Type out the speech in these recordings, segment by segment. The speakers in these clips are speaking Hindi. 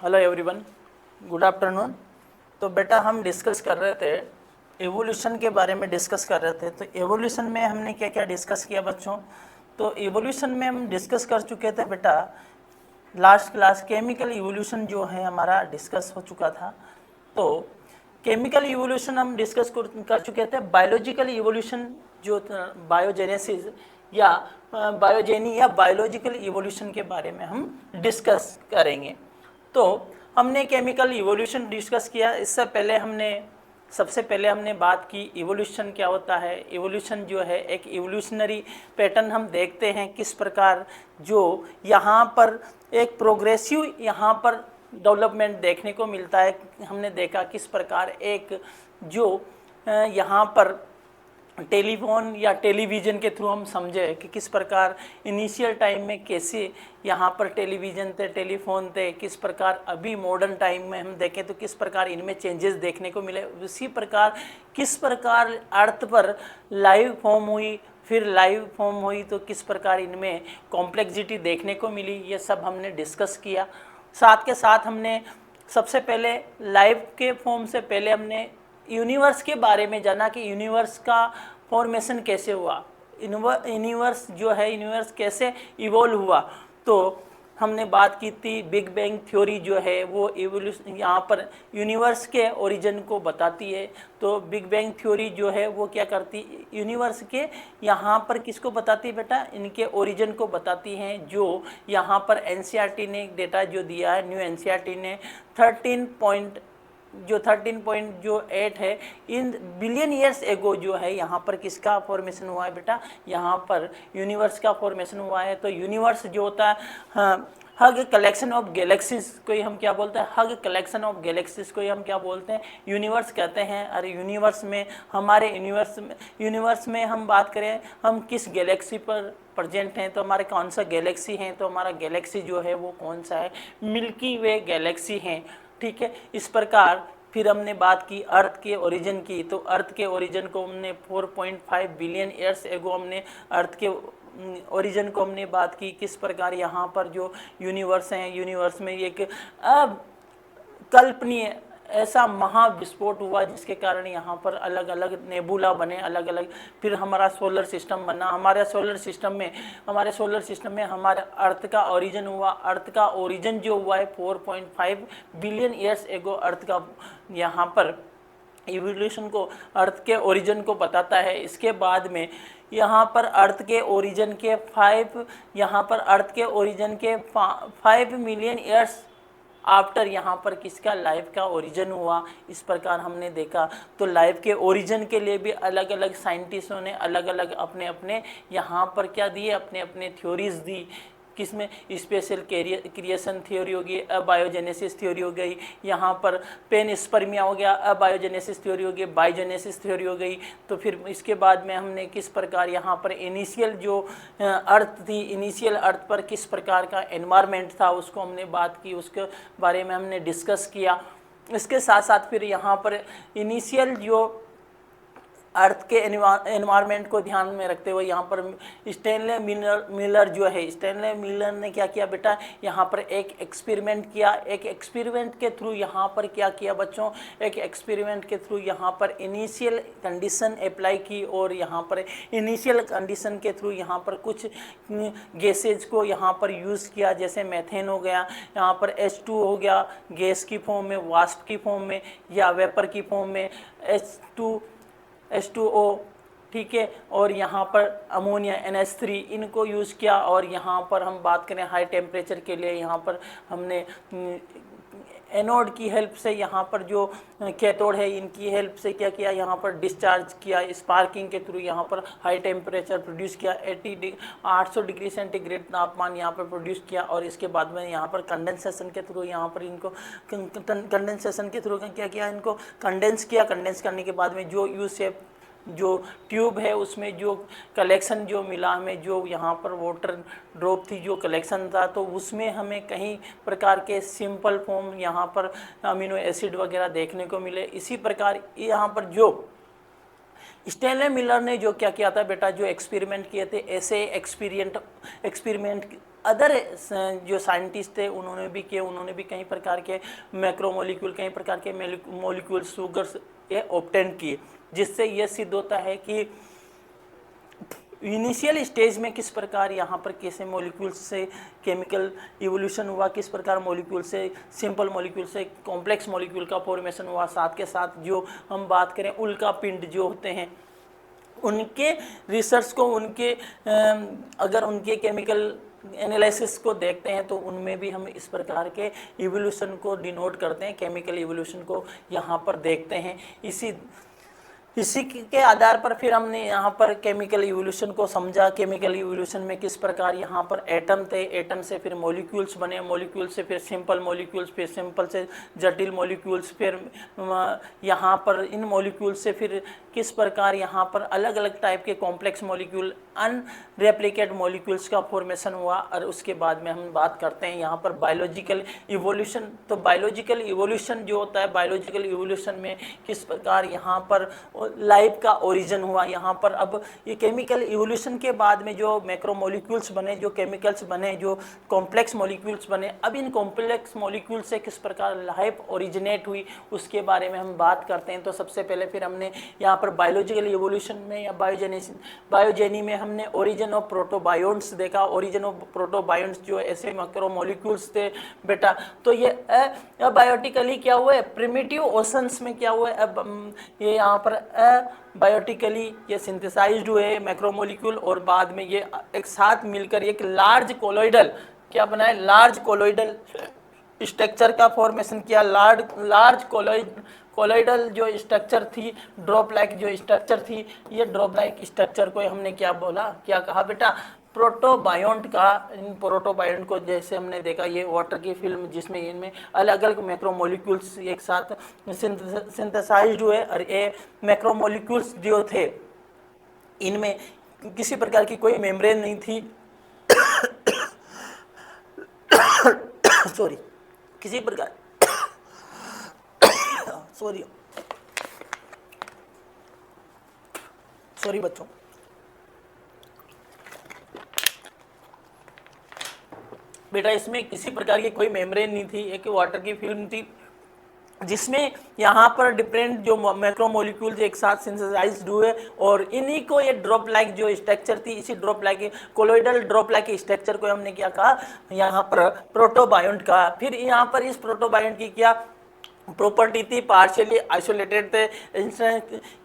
Hello everyone, good afternoon. तो बेटा हम डिस्कस कर रहे थे एवोल्यूशन के बारे में डिस्कस कर रहे थे। तो एवोल्यूशन में हमने क्या क्या डिस्कस किया बच्चों? तो एवोल्यूशन में हम डिस्कस कर चुके थे बेटा, लास्ट क्लास केमिकल इवोल्यूशन जो है हमारा डिस्कस हो चुका था। तो केमिकल इवोल्यूशन हम डिस्कस कर चुके थे। बायोलॉजिकल इवोल्यूशन जो बायोजेनेसिस या बायोजेनी या बायोलॉजिकल इवोल्यूशन के बारे में हम डिस्कस करेंगे। तो हमने केमिकल इवोल्यूशन डिस्कस किया। इससे पहले सबसे पहले हमने बात की इवोल्यूशन क्या होता है। इवोल्यूशन जो है एक इवोल्यूशनरी पैटर्न हम देखते हैं किस प्रकार जो यहाँ पर एक प्रोग्रेसिव यहाँ पर डेवलपमेंट देखने को मिलता है। हमने देखा किस प्रकार एक जो यहाँ पर टेलीफोन या टेलीविज़न के थ्रू हम समझे कि किस प्रकार इनिशियल टाइम में कैसे यहाँ पर टेलीविज़न थे, टेलीफोन थे, किस प्रकार अभी मॉडर्न टाइम में हम देखें तो किस प्रकार इनमें चेंजेस देखने को मिले। उसी प्रकार किस प्रकार अर्थ पर लाइव फॉर्म हुई, फिर लाइव फॉर्म हुई तो किस प्रकार इनमें कॉम्प्लेक्सिटी देखने को मिली, ये सब हमने डिस्कस किया। साथ के साथ हमने सबसे पहले लाइव के फॉर्म से पहले हमने यूनिवर्स के बारे में जाना कि यूनिवर्स का फॉर्मेशन कैसे हुआ, यूनिवर्स जो है यूनिवर्स कैसे इवोल्व हुआ। तो हमने बात की थी बिग बैंग थ्योरी जो है वो इवोल्यूशन यहाँ पर यूनिवर्स के ओरिजिन को बताती है। तो बिग बैंग थ्योरी जो है वो क्या करती, यूनिवर्स के यहाँ पर किसको बताती है बेटा, इनके ओरिजिन को बताती हैं। जो यहाँ पर एनसीईआरटी ने डेटा जो दिया है, न्यू एनसीईआरटी ने 13.8 है, इन बिलियन ईयर्स एगो जो है यहाँ पर किसका फॉर्मेशन हुआ है बेटा, यहाँ पर यूनिवर्स का फॉर्मेशन हुआ है। तो यूनिवर्स जो होता है हग कलेक्शन ऑफ गैलेक्सीज को ही हम क्या बोलते हैं, हग कलेक्शन ऑफ गैलेक्सीज को ही हम क्या बोलते हैं, यूनिवर्स कहते हैं। अरे यूनिवर्स में हमारे यूनिवर्स में हम बात करें हम किस गैलेक्सी पर प्रेजेंट हैं, तो हमारे कौन सा गैलेक्सी हैं, तो हमारा गैलेक्सी जो है वो कौन सा है, मिल्की वे गैलेक्सी हैं। ठीक है, इस प्रकार फिर हमने बात की अर्थ के ओरिजिन की। तो अर्थ के ओरिजिन को हमने 4.5 बिलियन ईयर्स एगो हमने अर्थ के ओरिजिन को हमने बात की। किस प्रकार यहाँ पर जो यूनिवर्स हैं, यूनिवर्स में एक कल्पनीय ऐसा महाविस्फोट हुआ जिसके कारण यहाँ पर अलग अलग नेबुला बने, अलग अलग, फिर हमारा सोलर सिस्टम बना। हमारे सोलर सिस्टम में हमारे अर्थ का ओरिजिन हुआ। अर्थ का ओरिजिन जो हुआ है 4.5 बिलियन ईयर्स एगो अर्थ का यहाँ पर इवोल्यूशन को, अर्थ के ओरिजिन को बताता है। इसके बाद में यहाँ पर अर्थ के ओरिजिन के 5 मिलियन ईयर्स आफ्टर यहाँ पर किसका, लाइफ का ओरिजिन हुआ। इस प्रकार हमने देखा। तो लाइफ के ओरिजिन के लिए भी अलग अलग साइंटिस्टों ने अलग अलग अपने अपने यहाँ पर क्या दिए, अपने अपने थ्योरीज दी। किसमें, स्पेशल क्रिएशन थ्योरी हो गई, अबायोजेनेसिस थ्योरी हो गई, यहाँ पर पेनस्पर्मिया हो गया, अबायोजेनेसिस थ्योरी हो गई, बायोजेनेसिस थ्योरी हो गई। तो फिर इसके बाद में हमने किस प्रकार यहाँ पर इनिशियल जो अर्थ थी, इनिशियल अर्थ पर किस प्रकार का एनवायरनमेंट था उसको हमने बात की, उसके बारे में हमने डिस्कस किया। इसके साथ साथ फिर यहाँ पर इनिशियल जो अर्थ के एनवायरनमेंट को ध्यान में रखते हुए यहाँ पर स्टैनले मिलर जो है, स्टैनले मिलर ने क्या किया बेटा, यहाँ पर एक एक्सपेरिमेंट किया। एक एक्सपेरिमेंट के थ्रू यहाँ पर क्या किया बच्चों, एक एक्सपेरिमेंट के थ्रू यहाँ पर इनिशियल कंडीशन अप्लाई की और यहाँ पर इनिशियल कंडीशन के थ्रू यहाँ पर कुछ गैसेज को यहाँ पर यूज़ किया, जैसे मेथेन हो गया, यहाँ पर H2 हो गया गैस की फॉर्म में, वाष्प की फॉर्म में या वेपर की फॉर्म में H2O, ठीक है, और यहाँ पर अमोनिया NH3 इनको यूज़ किया। और यहाँ पर हम बात करें हाई टेम्परेचर के लिए, यहाँ पर हमने एनोड की हेल्प से, यहाँ पर जो कैथोड है इनकी हेल्प से क्या किया, यहाँ पर डिस्चार्ज किया, स्पार्किंग के थ्रू यहाँ पर हाई टेम्परेचर प्रोड्यूस किया, 800 डिग्री सेंटीग्रेड तापमान यहाँ पर प्रोड्यूस किया। और इसके बाद में यहाँ पर कंडेंसेशन के थ्रू यहाँ पर इनको कंडेंसेशन के थ्रू क्या किया, इनको कंडेंस किया। कंडेंस करने के बाद में जो यू शेप जो ट्यूब है उसमें जो कलेक्शन जो मिला हमें, जो यहाँ पर वाटर ड्रॉप थी जो कलेक्शन था, तो उसमें हमें कई प्रकार के सिंपल फॉर्म यहाँ पर अमीनो एसिड वगैरह देखने को मिले। इसी प्रकार यहाँ पर जो स्टैनले मिलर ने जो क्या किया था बेटा, जो एक्सपेरिमेंट किए थे, ऐसे एक्सपेरिमेंट अदर जो साइंटिस्ट थे उन्होंने भी किए, उन्होंने भी कई प्रकार के मैक्रोमोलिक्यूल, कई प्रकार के मोलिक्यूल शुगर्स ये ऑब्टेन किए, जिससे यह सिद्ध होता है कि इनिशियल स्टेज में किस प्रकार यहाँ पर कैसे मॉलिक्यूल से केमिकल इवोल्यूशन हुआ, किस प्रकार मॉलिक्यूल से सिंपल मॉलिक्यूल से कॉम्प्लेक्स मॉलिक्यूल का फॉर्मेशन हुआ। साथ के साथ जो हम बात करें उल्का पिंड जो होते हैं उनके रिसर्च को, उनके अगर उनके केमिकल एनालिसिस को देखते हैं तो उनमें भी हम इस प्रकार के इवोल्यूशन को डिनोट करते हैं, केमिकल इवोल्यूशन को यहाँ पर देखते हैं। इसी के आधार पर फिर हमने यहाँ पर केमिकल इवोल्यूशन को समझा। केमिकल इवोल्यूशन में किस प्रकार यहाँ पर एटम थे, एटम से फिर मॉलिक्यूल्स बने, मॉलिक्यूल से फिर सिंपल मॉलिक्यूल्स, फिर सिंपल से जटिल मॉलिक्यूल्स, फिर यहाँ पर इन मॉलिक्यूल से फिर किस प्रकार यहाँ पर अलग अलग टाइप के कॉम्प्लेक्स मॉलिक्यूल, अनरेप्लिकेट मॉलिक्यूल्स का फॉर्मेशन हुआ। और उसके बाद में हम बात करते हैं यहाँ पर बायोलॉजिकल इवोल्यूशन। तो बायोलॉजिकल इवोल्यूशन जो होता है, बायोलॉजिकल इवोल्यूशन में किस प्रकार यहाँ पर लाइफ का ओरिजिन हुआ। यहाँ पर अब ये केमिकल इवोल्यूशन के बाद में जो मैक्रोमोलिक्यूल्स बने, जो केमिकल्स बने, जो कॉम्प्लेक्स मॉलिक्यूल्स बने, अब इन कॉम्प्लेक्स मॉलिक्यूल से किस प्रकार लाइफ ओरिजिनेट हुई उसके बारे में हम बात करते हैं। तो सबसे पहले फिर हमने यहाँ पर बायोलॉजिकल इवोल्यूशन में या बायोजेनी में हमने ओरिजिन ऑफ प्रोटोबायोन्ट्स देखा। ओरिजिन ऑफ प्रोटोबायोन्ट्स जो ऐसे मैक्रोमोलिक्यूल्स थे बेटा, तो ये अबायोटिकली क्या हुआ है, प्रिमिटिव ओशंस में क्या हुआ है, अब ये यहाँ पर बायोटिकली ये सिंथेसाइज्ड हुए मैक्रोमोलिक्यूल और बाद में ये एक साथ मिलकर एक लार्ज कोलोइडल क्या बनाए, लार्ज कोलोइडल स्ट्रक्चर का फॉर्मेशन किया। लार्ज कोलोइडल जो स्ट्रक्चर थी, ड्रॉप लाइक जो स्ट्रक्चर थी, ये ड्रॉप लाइक स्ट्रक्चर को हमने क्या बोला, क्या कहा बेटा, प्रोटोबायोंट का। इन प्रोटोबायोंट को जैसे हमने देखा ये वाटर की फिल्म जिसमें इनमें अलग अलग मैक्रोमोलिक्यूल्स एक साथ सिंथेसाइज्ड हुए और ये मैक्रोमोलिक्यूल्स जो थे इनमें किसी प्रकार की कोई मेम्ब्रेन नहीं थी सॉरी, किसी प्रकार सॉरी बच्चों, बेटा इसमें किसी प्रकार की कोई मेम्ब्रेन नहीं थी, एक वाटर की फिल्म थी जिसमें यहाँ पर डिफरेंट जो मैक्रोमोलिक्यूल्स एक साथ सिंथेसाइज्ड हुए और इन्हीं को ये ड्रॉप लाइक जो स्ट्रक्चर थी, इसी drop like colloidal drop like structure को हमने क्या कहा, यहाँ पर प्रोटोबायोंट कहा। फिर यहाँ पर इस प्रोटोबायोंट की क्या प्रॉपर्टी थी, पार्शियली आइसोलेटेड थे,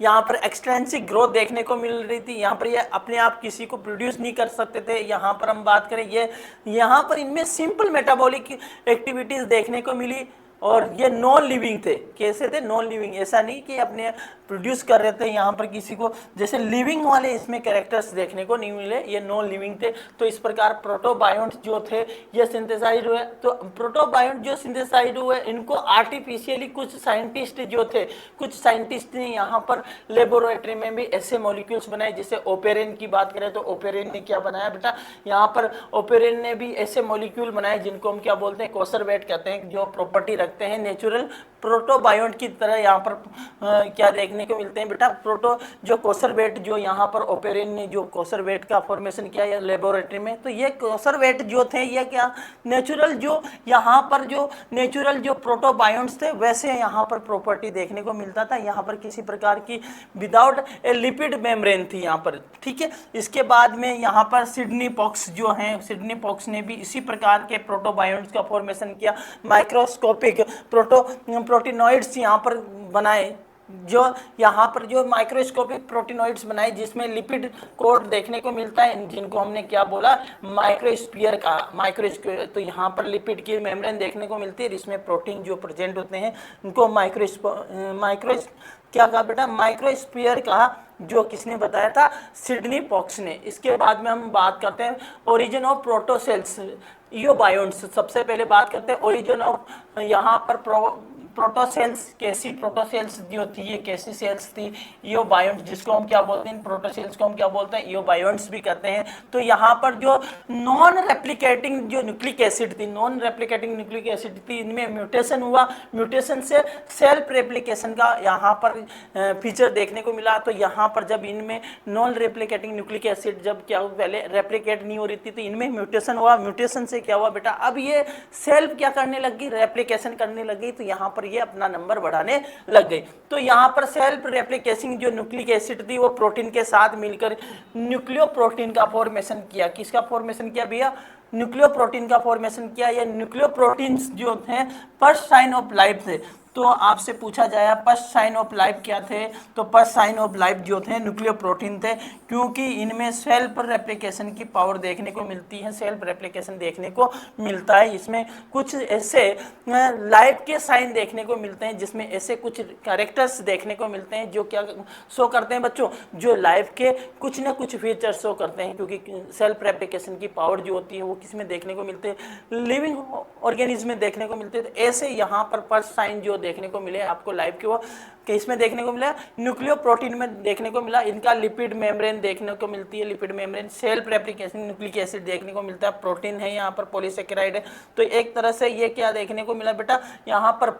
यहाँ पर एक्सटेंसिव ग्रोथ देखने को मिल रही थी। यहाँ पर ये अपने आप किसी को प्रोड्यूस नहीं कर सकते थे। यहाँ पर हम बात करें ये यहाँ पर इनमें सिंपल मेटाबॉलिक एक्टिविटीज देखने को मिली और ये नॉन लिविंग थे। कैसे थे, नॉन लिविंग, ऐसा नहीं कि अपने प्रोड्यूस कर रहे थे। यहाँ पर किसी को जैसे लिविंग वाले इसमें कैरेक्टर्स देखने को नहीं मिले, ये नॉन लिविंग थे। तो इस प्रकार प्रोटोबायोंट जो थे ये सिंथेसाइज हुए। तो प्रोटोबायोंट जो सिंथेसाइज हुए इनको आर्टिफिशियली कुछ साइंटिस्ट जो थे, कुछ साइंटिस्ट ने यहाँ पर लेबोरेटरी में भी ऐसे मॉलिक्यूल्स बनाए। जैसे ओपेरिन की बात करें तो ओपेरिन ने क्या बनाया बेटा, यहाँ पर ओपेरिन ने भी ऐसे मॉलिक्यूल बनाए जिनको हम क्या बोलते हैं, कोसरवेट कहते हैं, जो प्रॉपर्टी रखते हैं नेचुरल प्रोटोबायोंट की तरह। यहाँ पर क्या देखने को मिलते हैं बेटा, प्रोटो जो कोसरवेट जो यहाँ पर ओपेरिन ने जो कोसरवेट का फॉर्मेशन किया है लेबोरेटरी में, तो ये कोसरवेट जो थे ये क्या नेचुरल जो यहाँ पर जो नेचुरल जो प्रोटोबायोंट्स थे वैसे यहाँ पर प्रॉपर्टी देखने को मिलता था। यहाँ पर किसी प्रकार की विदाउट ए लिपिड मेम्ब्रेन थी यहाँ पर, ठीक है। इसके बाद में यहाँ पर सिडनी पॉक्स जो हैं, सिडनी पॉक्स ने भी इसी प्रकार के प्रोटोबायोंट्स का फॉर्मेशन किया। माइक्रोस्कोपिक प्रोटीनॉइड्स यहाँ पर बनाए, जो यहाँ पर जो माइक्रोस्कोपिक प्रोटीनॉइड्स बनाए जिसमें लिपिड कोड देखने को मिलता है, जिनको हमने क्या बोला, माइक्रोस्फीयर का। माइक्रोस्फीयर तो यहाँ पर लिपिड की मेम्ब्रेन देखने को मिलती है, इसमें प्रोटीन जो प्रेजेंट होते हैं उनको माइक्रो क्या कहा बेटा, माइक्रोस्फीयर कहा। जो किसने बताया था, सिडनी पॉक्स ने। इसके बाद में हम बात करते हैं ओरिजिन ऑफ प्रोटोसेल्स, ईओबायोन्ट्स। सबसे पहले बात करते हैं ओरिजिन ऑफ यहाँ पर प्रोटोसेल्स, कैसी प्रोटोसेल्स जो थी, ये कैसी सेल्स थी, इयोबायोंट्स, जिसको हम क्या बोलते हैं, प्रोटोसेल्स को हम क्या बोलते हैं, इयोबायोंट्स भी कहते हैं। तो यहाँ पर जो नॉन रेप्लिकेटिंग जो न्यूक्लिक एसिड थी, नॉन रेप्लिकेटिंग न्यूक्लिक एसिड थी, इनमें म्यूटेशन हुआ, म्यूटेशन से सेल्फ रेप्लिकेशन का यहाँ पर फीचर देखने को मिला। तो यहाँ पर जब इनमें नॉन रेप्लिकेटिंग न्यूक्लिक एसिड जब क्या हुआ, पहले रेप्लिकेट नहीं हो रही थी, तो इनमें म्यूटेशन हुआ, म्यूटेशन से क्या हुआ बेटा, अब ये सेल्फ क्या करने लगी, रेप्लिकेशन करने लगी। तो यहाँ पर ये अपना नंबर बढ़ाने लग गई। तो यहाँ पर सेल्फ रेप्लिकेशन जो न्यूक्लिक एसिड थी वो प्रोटीन के साथ मिलकर न्यूक्लियोप्रोटीन का फॉर्मेशन किया। किसका फॉर्मेशन किया भैया, न्यूक्लियोप्रोटीन का फॉर्मेशन किया। ये न्यूक्लियोप्रोटीन्स जो हैं फर्स्ट साइन ऑफ लाइफ थे। तो आपसे पूछा जाए फर्स्ट साइन ऑफ लाइफ क्या थे, तो फर्स्ट साइन ऑफ लाइफ जो थे न्यूक्लियोप्रोटीन थे, क्योंकि इनमें सेल्फ रेप्लिकेशन की पावर देखने को मिलती है, सेल्फ रेप्लिकेशन देखने को मिलता है। इसमें कुछ ऐसे लाइफ के साइन देखने को मिलते हैं, जिसमें ऐसे कुछ कैरेक्टर्स देखने को मिलते हैं जो क्या शो करते हैं बच्चों, जो लाइफ के कुछ ना कुछ फीचर्स शो करते हैं। क्योंकि सेल्फ रेप्लिकेशन की पावर जो होती है वो किस में देखने को मिलते हैं, लिविंग ऑर्गेनिज्म में देखने को मिलते हैं। तो ऐसे यहाँ पर फर्स्ट साइन जो देखने को मिले आपको लाइफ के, वो किस में देखने को मिला, न्यूक्लियोप्रोटीन में देखने को मिला। इनका लिपिड मेम्ब्रेन देखने को मिलती है, lipid membrane, self replication nucleic acid देखने को मिलता है, प्रोटीन है, यहाँ पर पॉलीसेकेराइड है। तो एक तरह से ये क्या देखने को मिला बेटा, यहाँ पर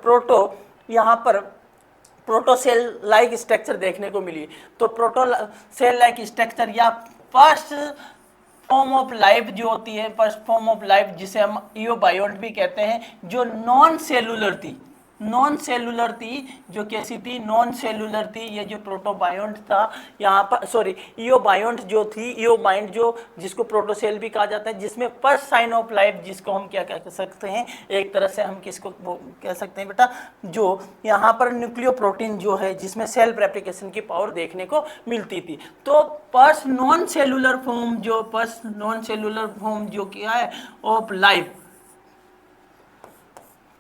प्रोटोसेल लाइक स्ट्रक्चर देखने को मिली। तो प्रोटोसेल लाइक स्ट्रक्चर या फर्स्ट फॉर्म ऑफ लाइफ जो होती है, फर्स्ट फॉर्म ऑफ लाइफ जिसे हम इयोबायोंट भी कहते हैं, जो नॉन सेलुलर थी, जो कैसी थी, नॉन सेलुलर थी। ये जो प्रोटोबायोंट था यहाँ पर, सॉरी इयोबायोंट जो थी, इयोबायोंट जो जिसको प्रोटोसेल भी कहा जाता है, जिसमें फर्स्ट साइन ऑफ लाइफ जिसको हम क्या कह सकते हैं, एक तरह से हम किसको कह सकते हैं बेटा, जो यहाँ पर न्यूक्लियोप्रोटीन जो है जिसमें सेल्फ रेप्लिकेशन की पावर देखने को मिलती थी। तो फर्स्ट नॉन सेलुलर फॉर्म जो क्या है ऑफ लाइफ,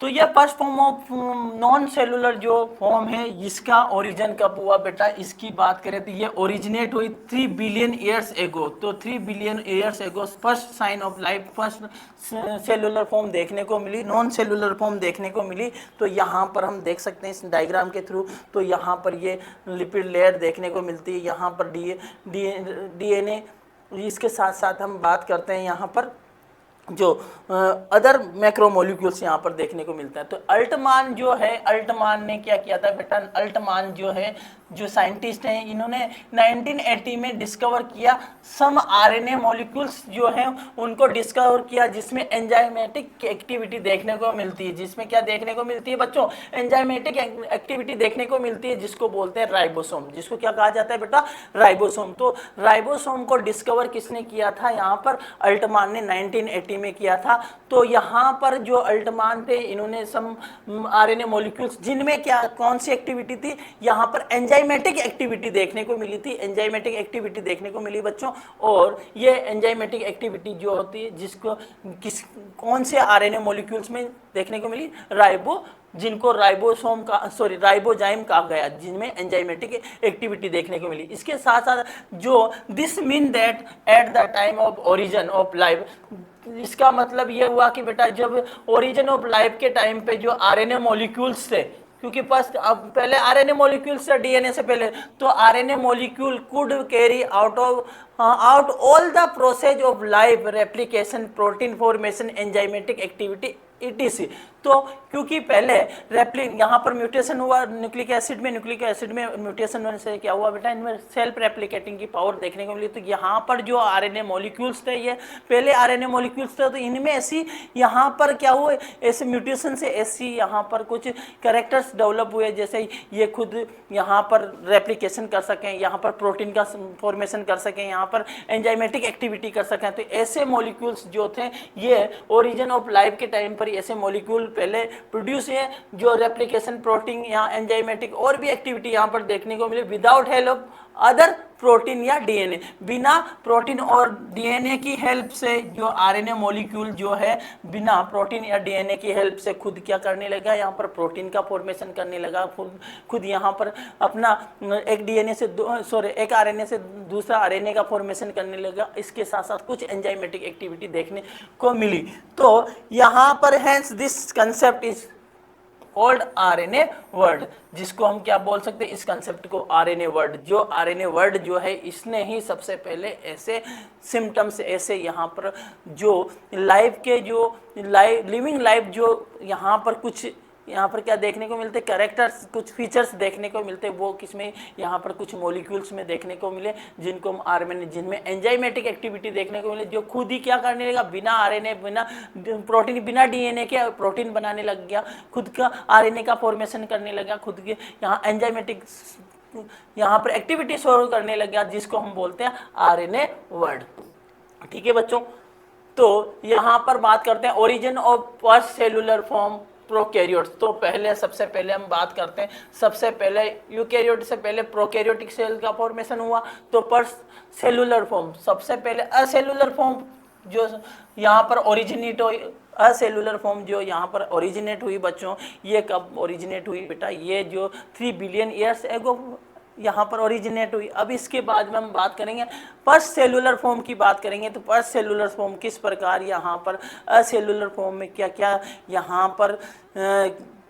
तो ये first form of non cellular जो फॉर्म है, इसका ओरिजिन कब हुआ बेटा, इसकी बात करें तो ये ओरिजिनेट हुई 3 बिलियन ईयर्स एगो। तो 3 billion years ago first sign of life, first cellular form देखने को मिली, नॉन सेलुलर फॉर्म देखने को मिली। तो यहाँ पर हम देख सकते हैं इस डायग्राम के थ्रू, तो यहाँ पर ये लिपिड लेयर देखने को मिलती है, यहाँ पर DNA। इसके साथ साथ हम बात करते हैं यहाँ पर जो अदर मैक्रोमोलिक्यूल्स यहाँ पर देखने को मिलता है। तो अल्टमान जो है, अल्टमान ने क्या किया था बेटा, अल्टमान जो है, जो साइंटिस्ट हैं, इन्होंने 1980 में डिस्कवर किया सम RNA मॉलिक्यूल्स जो हैं उनको डिस्कवर किया, जिसमें एंजाइमेटिक एक्टिविटी देखने को मिलती है। जिसमें क्या देखने को मिलती है बच्चों, एंजाइमेटिक एक्टिविटी देखने को मिलती है, जिसको बोलते हैं राइबोसोम, जिसको क्या कहा जाता है बेटा, राइबोसोम। तो राइबोसोम को डिस्कवर किसने किया था, यहाँ पर अल्टमान ने 1980 में किया था। तो यहाँ पर जो अल्टमान थे, इन्होंने सम RNA मॉलिक्यूल्स जिनमें क्या कौन सी एक्टिविटी थी, यहाँ पर एंजाइमेटिक एक्टिविटी देखने को मिली थी, एंजाइमेटिक एक्टिविटी देखने को मिली बच्चों। और ये एंजाइमेटिक एक्टिविटी जो होती है, जिसको कौन से RNA मॉलिक्यूल्स में देखने को मिली, जिनको राइबोजाइम कहा गया, जिनमें एंजाइमेटिक एक्टिविटी देखने को मिली। इसके साथ साथ जो this mean that at the time of origin of life, इसका मतलब ये हुआ कि बेटा जब ओरिजिन ऑफ लाइफ के टाइम पे जो RNA मॉलिक्यूल्स थे, क्योंकि फर्स्ट अब पहले RNA मॉलिक्यूल्स थे DNA से पहले, तो RNA molecule could carry out all the process of life, replication, protein formation, enzymatic activity ETC। तो क्योंकि पहले यहाँ पर म्यूटेशन हुआ न्यूक्लिक एसिड में म्यूटेशन होने से क्या हुआ बेटा, इनमें सेल्फ रेप्लिकेटिंग की पावर देखने को मिली। तो यहाँ पर जो RNA मॉलिक्यूल्स थे, ये पहले RNA मॉलिक्यूल्स थे, तो इनमें ऐसी यहाँ पर क्या हुआ, ऐसे म्यूटेशन से ऐसी यहाँ पर कुछ कैरेक्टर्स डेवलप हुए, जैसे ये खुद यहाँ पर रेप्लिकेशन कर सकें, यहाँ पर प्रोटीन का फॉर्मेशन कर सकें, यहाँ पर एंजाइमेटिक एक्टिविटी कर सकें। तो ऐसे मॉलिक्यूल्स जो थे, ये ओरिजिन ऑफ लाइफ के टाइम पर ऐसे मॉलिक्यूल पहले प्रोड्यूस है, जो रेप्लिकेशन, प्रोटीन या एंजाइमेटिक और भी एक्टिविटी यहाँ पर देखने को मिले, without help of other protein या DNA। बिना प्रोटीन और DNA की हेल्प से जो RNA मॉलिक्यूल जो है, बिना प्रोटीन या DNA की हेल्प से खुद क्या करने लगा, यहाँ पर प्रोटीन का फॉर्मेशन करने लगा, खुद यहाँ पर अपना एक RNA से दूसरा RNA का फॉर्मेशन करने लगा। इसके साथ साथ कुछ एंजाइमेटिक एक्टिविटी देखने को मिली। तो यहाँ पर hence this concept is called RNA world, जिसको हम क्या बोल सकते हैं, इस कंसेप्ट को आरएनए वर्ड। जो आरएनए वर्ड जो है इसने ही सबसे पहले ऐसे सिम्टम्स, ऐसे यहाँ पर जो लाइफ के जो लिविंग लाइफ जो यहाँ पर कुछ यहाँ पर क्या देखने को मिलते, कैरेक्टर्स, कुछ फीचर्स देखने को मिलते, वो किसमें, यहाँ पर कुछ मॉलिक्यूल्स में देखने को मिले, जिनको हम आरएनए, जिनमें एंजाइमेटिक एक्टिविटी देखने को मिले, जो खुद ही क्या करने लगा, बिना आरएनए, बिना प्रोटीन, बिना डीएनए के प्रोटीन बनाने लग गया, खुद का आरएनए का फॉर्मेशन करने लगा, खुद के यहाँ एंजाइमेटिक यहाँ पर एक्टिविटी शुरू करने लग गया, जिसको हम बोलते हैं आरएनए वर्ड। ठीक है बच्चों, तो यहाँ पर बात करते हैं origin of first cellular form prokaryotes. तो पहले, सबसे पहले हम बात करते हैं, सबसे पहले यूकैरियोट से पहले प्रोकैरियोटिक सेल का फॉर्मेशन हुआ। तो फर्स्ट सेलुलर फॉर्म, सबसे पहले असेलुलर फॉर्म जो यहाँ पर ओरिजिनेट हुई, असेलुलर फॉर्म जो यहाँ पर ओरिजिनेट हुई बच्चों, ये कब ओरिजिनेट हुई बेटा, ये जो 3 बिलियन ईयर्स एगो यहाँ पर ओरिजिनेट हुई। अब इसके बाद में हम बात करेंगे फर्स्ट सेलुलर फॉर्म की बात करेंगे। तो फर्स्ट सेलुलर फॉर्म किस प्रकार यहाँ पर असेलुलर फॉर्म में क्या क्या यहाँ पर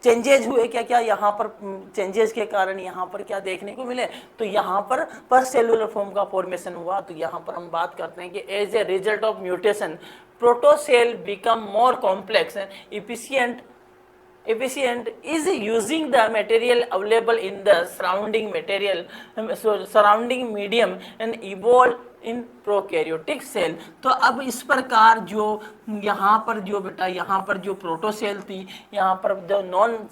चेंजेज हुए, क्या क्या यहाँ पर चेंजेस के कारण यहाँ पर क्या देखने को मिले। तो यहाँ पर फर्स्ट सेलुलर फॉर्म का फॉर्मेशन हुआ। तो यहाँ पर हम बात करते हैं कि as a result of mutation protocell become more complex and efficient is using the material available in the surrounding medium and evolve in prokaryotic cell। तो अब इस प्रकार जो यहाँ पर जो बेटा यहाँ पर जो प्रोटोसेल थी, यहाँ पर जो नॉन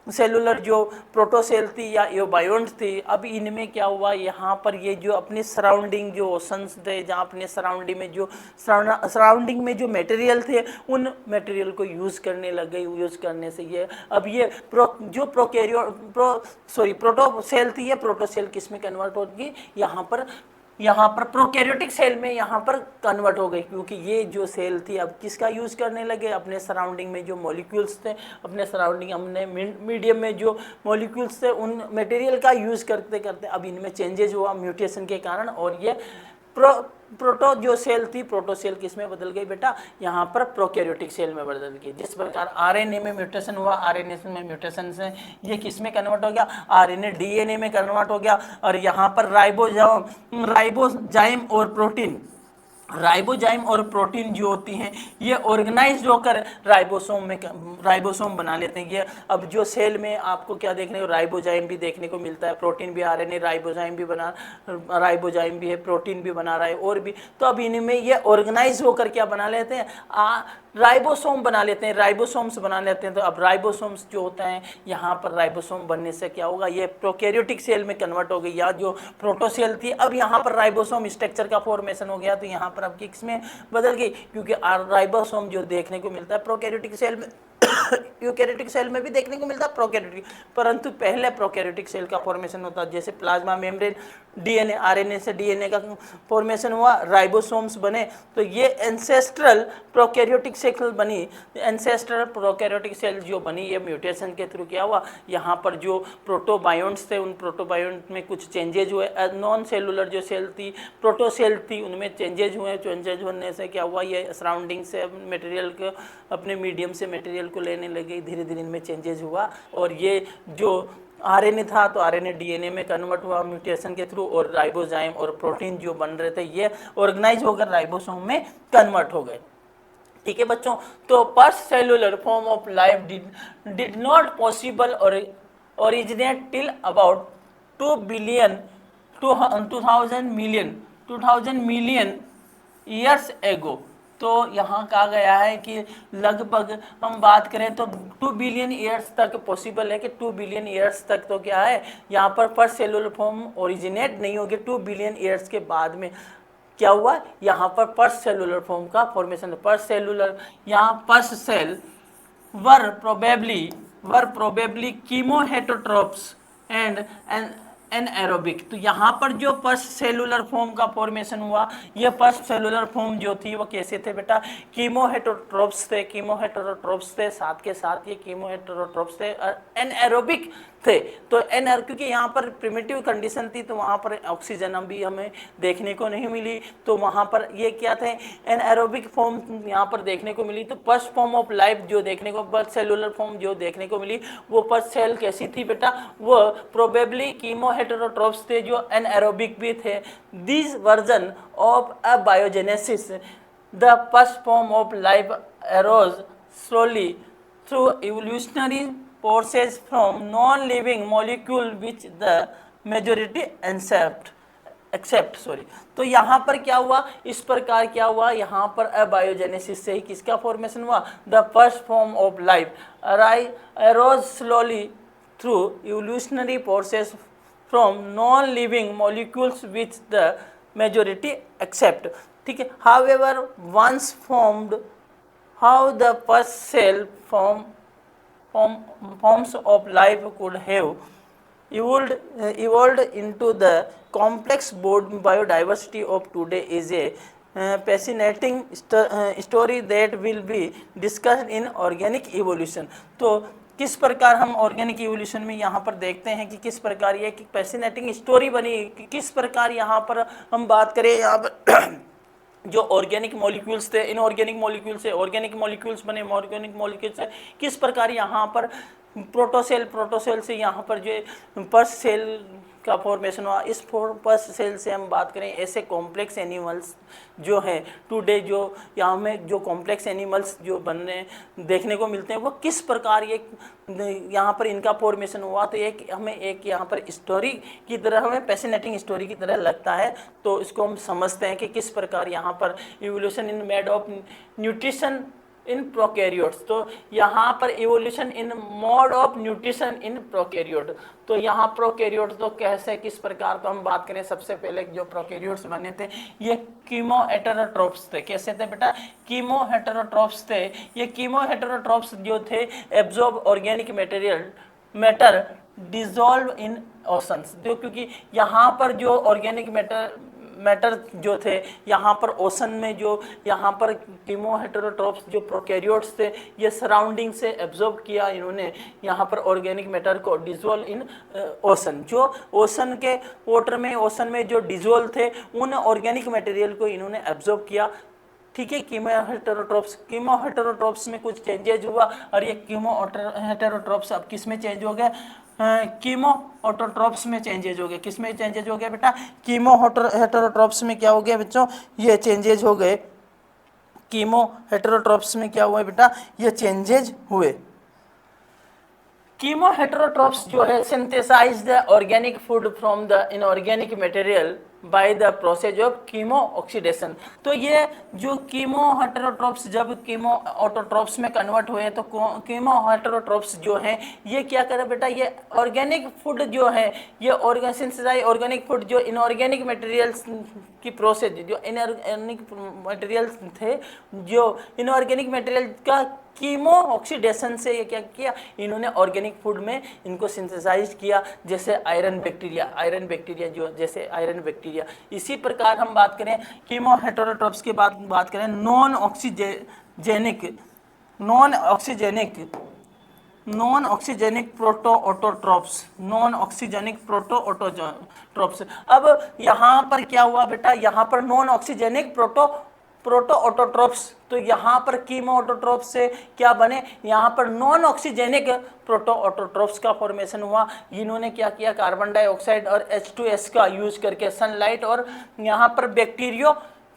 सेलुलर जो प्रोटोसेल थी या यूबायोन्ट थी, अब इनमें क्या हुआ, यहाँ पर ये जो अपनी सराउंडिंग जो ओशंस थे, जहाँ अपने सराउंडिंग में जो मटेरियल थे, उन मटेरियल को यूज़ करने लग गई। यूज़ करने से ये अब ये प्रोटोसेल थी, ये प्रोटोसेल किस में कन्वर्ट होगी, यहाँ पर प्रोकैरियोटिक सेल में यहाँ पर कन्वर्ट हो गई, क्योंकि ये जो सेल थी अब किसका यूज़ करने लगे, अपने सराउंडिंग में जो मॉलिक्यूल्स थे, अपने सराउंडिंग, हमने मीडियम में जो मॉलिक्यूल्स थे, उन मटेरियल का यूज़ करते करते अब इनमें चेंजेज हुआ म्यूटेशन के कारण, और ये प्रोटो जो सेल थी, प्रोटोसेल किस में बदल गई बेटा, यहाँ पर प्रोकैरियोटिक सेल में बदल गई। जिस प्रकार आरएनए में म्यूटेशन हुआ, आरएनए में म्यूटेशन से ये किस में कन्वर्ट हो गया, आरएनए डीएनए में कन्वर्ट हो गया। और यहाँ पर राइबोजाइम और प्रोटीन जो होती हैं, ये ऑर्गेनाइज्ड होकर राइबोसोम बना लेते हैं। ये अब जो सेल में आपको क्या देखने को, राइबोजाइम भी देखने को मिलता है, प्रोटीन भी, आरएनए राइबोजाइम भी है, प्रोटीन भी बना रहा है, और भी। तो अब इनमें ये ऑर्गेनाइज होकर क्या बना लेते हैं, राइबोसोम बना लेते हैं, राइबोसोम्स बना लेते हैं। तो अब राइबोसोम्स जो होता है, यहाँ पर राइबोसोम बनने से क्या होगा, ये प्रोकैरियोटिक सेल में कन्वर्ट हो गई, या जो प्रोटोसेल थी, अब यहाँ पर राइबोसोम स्ट्रक्चर का फॉर्मेशन हो गया। तो यहाँ पर अब किसमें बदल गई, क्योंकि राइबोसोम जो देखने को मिलता है प्रोकैरियोटिक सेल में, यूकैरियोटिक सेल में भी देखने को मिलता है प्रोकैरियोटिक, परंतु पहले प्रोकैरियोटिक सेल का फॉर्मेशन होता है, जैसे प्लाज्मा मेम्ब्रेन, डीएनए, आरएनए से डीएनए का फॉर्मेशन हुआ, राइबोसोम्स बने। तो ये एंसेस्ट्रल प्रोकैरियोटिक सेल बनी। एंसेस्ट्रल प्रोकैरियोटिक सेल जो बनी, ये म्यूटेशन के थ्रू क्या हुआ, यहाँ पर जो प्रोटोबायोन्ट्स थे, उन प्रोटोबायोन्ट में कुछ चेंजेज हुए। नॉन सेलुलर जो सेल थी, प्रोटोसेल थी, उनमें चेंजेज हुए। चेंजेज होने से क्या हुआ, ये सराउंडिंग से मटेरियल को, अपने मीडियम से मटेरियल को लेने लगे, धीरे धीरे इनमें चेंजेज हुआ। और ये जो आरएनए था, तो आरएनए डीएनए में कन्वर्ट हुआ म्यूटेशन के थ्रू, और राइबोजाइम और प्रोटीन जो बन रहे थे, ये ऑर्गेनाइज होकर राइबोसोम में कन्वर्ट हो गए। ठीक है बच्चों, तो first cellular form of life did not possible और originate till about 2000 million years ago. तो यहाँ कहा गया है कि लगभग हम बात करें तो 2 बिलियन ईयर्स तक पॉसिबल है, कि 2 बिलियन ईयर्स तक तो क्या है, यहाँ पर फर्स्ट सेलुलर फॉर्म ओरिजिनेट नहीं होगी। 2 बिलियन ईयर्स के बाद में क्या हुआ, यहाँ पर फर्स्ट सेलुलर फॉर्म का फॉर्मेशन। फर्स्ट सेलुलर, यहाँ first cell were probably chemoheterotrophs and anaerobic. तो यहाँ पर जो फर्स्ट सेलुलर फॉर्म का फॉर्मेशन हुआ, ये फर्स्ट सेलुलर फॉर्म जो थी वो कैसे थे बेटा, कीमोहेटेरोट्रोप्स थे, कीमोहेटेरोट्रोप्स थे, साथ के साथ ये कीमोहेटेरोट्रोप्स थे, एनएरोबिक थे। तो क्योंकि यहाँ पर प्रिमिटिव कंडीशन थी, तो वहाँ पर ऑक्सीजन अभी हमें देखने को नहीं मिली, तो वहाँ पर ये क्या थे, एनएरोबिक फॉर्म यहाँ पर देखने को मिली। तो फर्स्ट फॉर्म ऑफ लाइफ जो देखने को, फर्स्ट सेलुलर फॉर्म जो देखने को मिली, वो फर्स्ट सेल कैसी थी बेटा, वो प्रोबेबली कीमोहेटेरोट्रोप्स थे जो एनएरोबिक भी थे। This version of a biogenesis, the first form of life arose slowly through evolutionary process from non-living molecule which the majority accept sorry। तो यहाँ पर क्या हुआ, इस प्रकार क्या हुआ, यहाँ पर अबायोजेनेसिस से ही किसका फॉर्मेशन हुआ, the first form of life arose slowly through evolutionary process from non-living molecules which the majority accept। ठीक है, however once formed, how the first cell forms of life could have evolved into the complex biodiversity of today is a fascinating story that will be discussed in organic evolution। तो किस प्रकार हम ऑर्गेनिक इवोल्यूशन में यहाँ पर देखते हैं कि किस प्रकार ये फैसिनेटिंग स्टोरी बनी, कि किस प्रकार यहाँ पर हम बात करें, यहाँ पर जो ऑर्गेनिक मॉलिक्यूल्स थे, इनऑर्गेनिक मॉलिक्यूल से ऑर्गेनिक मॉलिक्यूल्स बने, ऑर्गेनिक मॉलिक्यूल से किस प्रकार यहाँ पर प्रोटोसेल से यहाँ पर जो फर्स्ट सेल का फॉर्मेशन हुआ। इस फर्स्ट सेल से हम बात करें ऐसे कॉम्प्लेक्स एनिमल्स जो हैं टुडे, जो यहाँ में जो कॉम्प्लेक्स एनिमल्स जो बनने देखने को मिलते हैं, वो किस प्रकार ये यहाँ पर इनका फॉर्मेशन हुआ। तो एक हमें एक यहाँ पर स्टोरी की तरह, हमें पैसिनेटिंग स्टोरी की तरह लगता है। तो इसको हम समझते हैं कि किस प्रकार यहाँ पर evolution in made of nutrition in prokaryotes. तो यहाँ पर evolution in mode of nutrition in prokaryote. तो यहाँ प्रोकैरियोट तो कैसे, किस प्रकार, तो हम बात करें सबसे पहले जो प्रोकैरियोट्स बने थे, ये कीमोहेटेरोट्रोप्स थे। कैसे थे बेटा, कीमोहेटेरोट्रोप्स थे। ये कीमोहेटेरोट्रोप्स जो थे absorb organic matter dissolve in oceans. जो क्योंकि यहाँ पर जो ऑर्गेनिक मैटर जो थे यहाँ पर ओशन में, जो यहाँ पर कीमोहेटेरोट्रोप्स जो प्रोकैरियोट्स थे, ये सराउंडिंग से एब्जॉर्ब किया इन्होंने यहाँ पर ऑर्गेनिक मैटर को, डिजोल्व इन ओशन। जो ओशन के वाटर में, ओशन में जो डिजोल्व थे, उन ऑर्गेनिक मटेरियल को इन्होंने एब्जॉर्ब किया। ठीक है, कीमोहेटेरोट्रोप्स में कुछ चेंजेज हुआ, और ये कीमोहेटेरोट्रोप्स अब किस में चेंज हो गया, कीमोहेटेरोट्रोप्स में चेंजेज हो गए। किस में चेंजेज हो गया बेटा, कीमोहेटेरोट्रोप्स में क्या हो गया बच्चों, ये चेंजेज हो गए। कीमोहेटेरोट्रोप्स में क्या हुआ बेटा, ये चेंजेज हुए। कीमोहेटेरोट्रोप्स जो है synthesise the organic food from the inorganic material by the process of chemo oxidation. तो ये जो कीमोहेटेरोट्रोप्स जब कीमोऑटोट्रोप्स में कन्वर्ट हुए, तो कीमोहेटेरोट्रोप्स जो हैं ये क्या करे बेटा, ये ऑर्गेनिक फूड जो है, ये सिंथेसाइज ऑर्गेनिक फूड जो इनऑर्गेनिक मटेरियल्स की प्रोसेस, जो इनऑर्गेनिक मटेरियल्स थे, जो इनऑर्गेनिक मटेरियल का कीमो ऑक्सीडेशन से ये क्या किया, इन्होंने ऑर्गेनिक फूड में इनको सिंथेसाइज किया। जैसे आयरन बैक्टीरिया जो, जैसे आयरन बैक्टीरिया। इसी प्रकार हम बात करें कीमोहेटेरोट्रोप्स के बाद बात करें नॉन ऑक्सीजेनिक प्रोटोऑटोट्रोप्स। अब यहाँ पर क्या हुआ बेटा, यहाँ पर नॉन ऑक्सीजेनिक प्रोटोऑटोट्रोप्स। तो यहाँ पर कीमोऑटोट्रोप्स से क्या बने, यहाँ पर नॉन ऑक्सीजेनिक प्रोटोऑटोट्रोप्स का फॉर्मेशन हुआ। इन्होंने क्या किया, कार्बन डाइऑक्साइड और H2S का यूज करके सनलाइट और यहाँ पर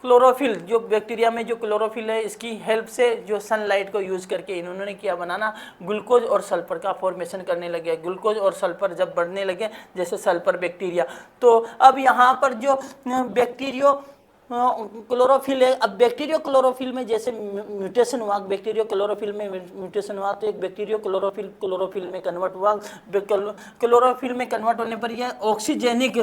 क्लोरोफिल, जो बैक्टीरिया में जो क्लोरोफिल है, इसकी हेल्प से जो सनलाइट को यूज करके इन्होंने क्या बनाना, ग्लूकोज और सल्फर का फॉर्मेशन करने लगे। ग्लूकोज और सल्फर जब बढ़ने लगे, जैसे सल्फर बैक्टीरिया, तो अब यहाँ पर जो क्लोरोफिल है, अब बैक्टीरियो क्लोरोफिल में जैसे म्यूटेशन हुआ, बैक्टीरियो क्लोरोफिल में म्यूटेशन हुआ, तो एक बैक्टीरियो क्लोरोफिल में कन्वर्ट हुआ। क्लोरोफिल में कन्वर्ट होने पर यह ऑक्सीजेनिक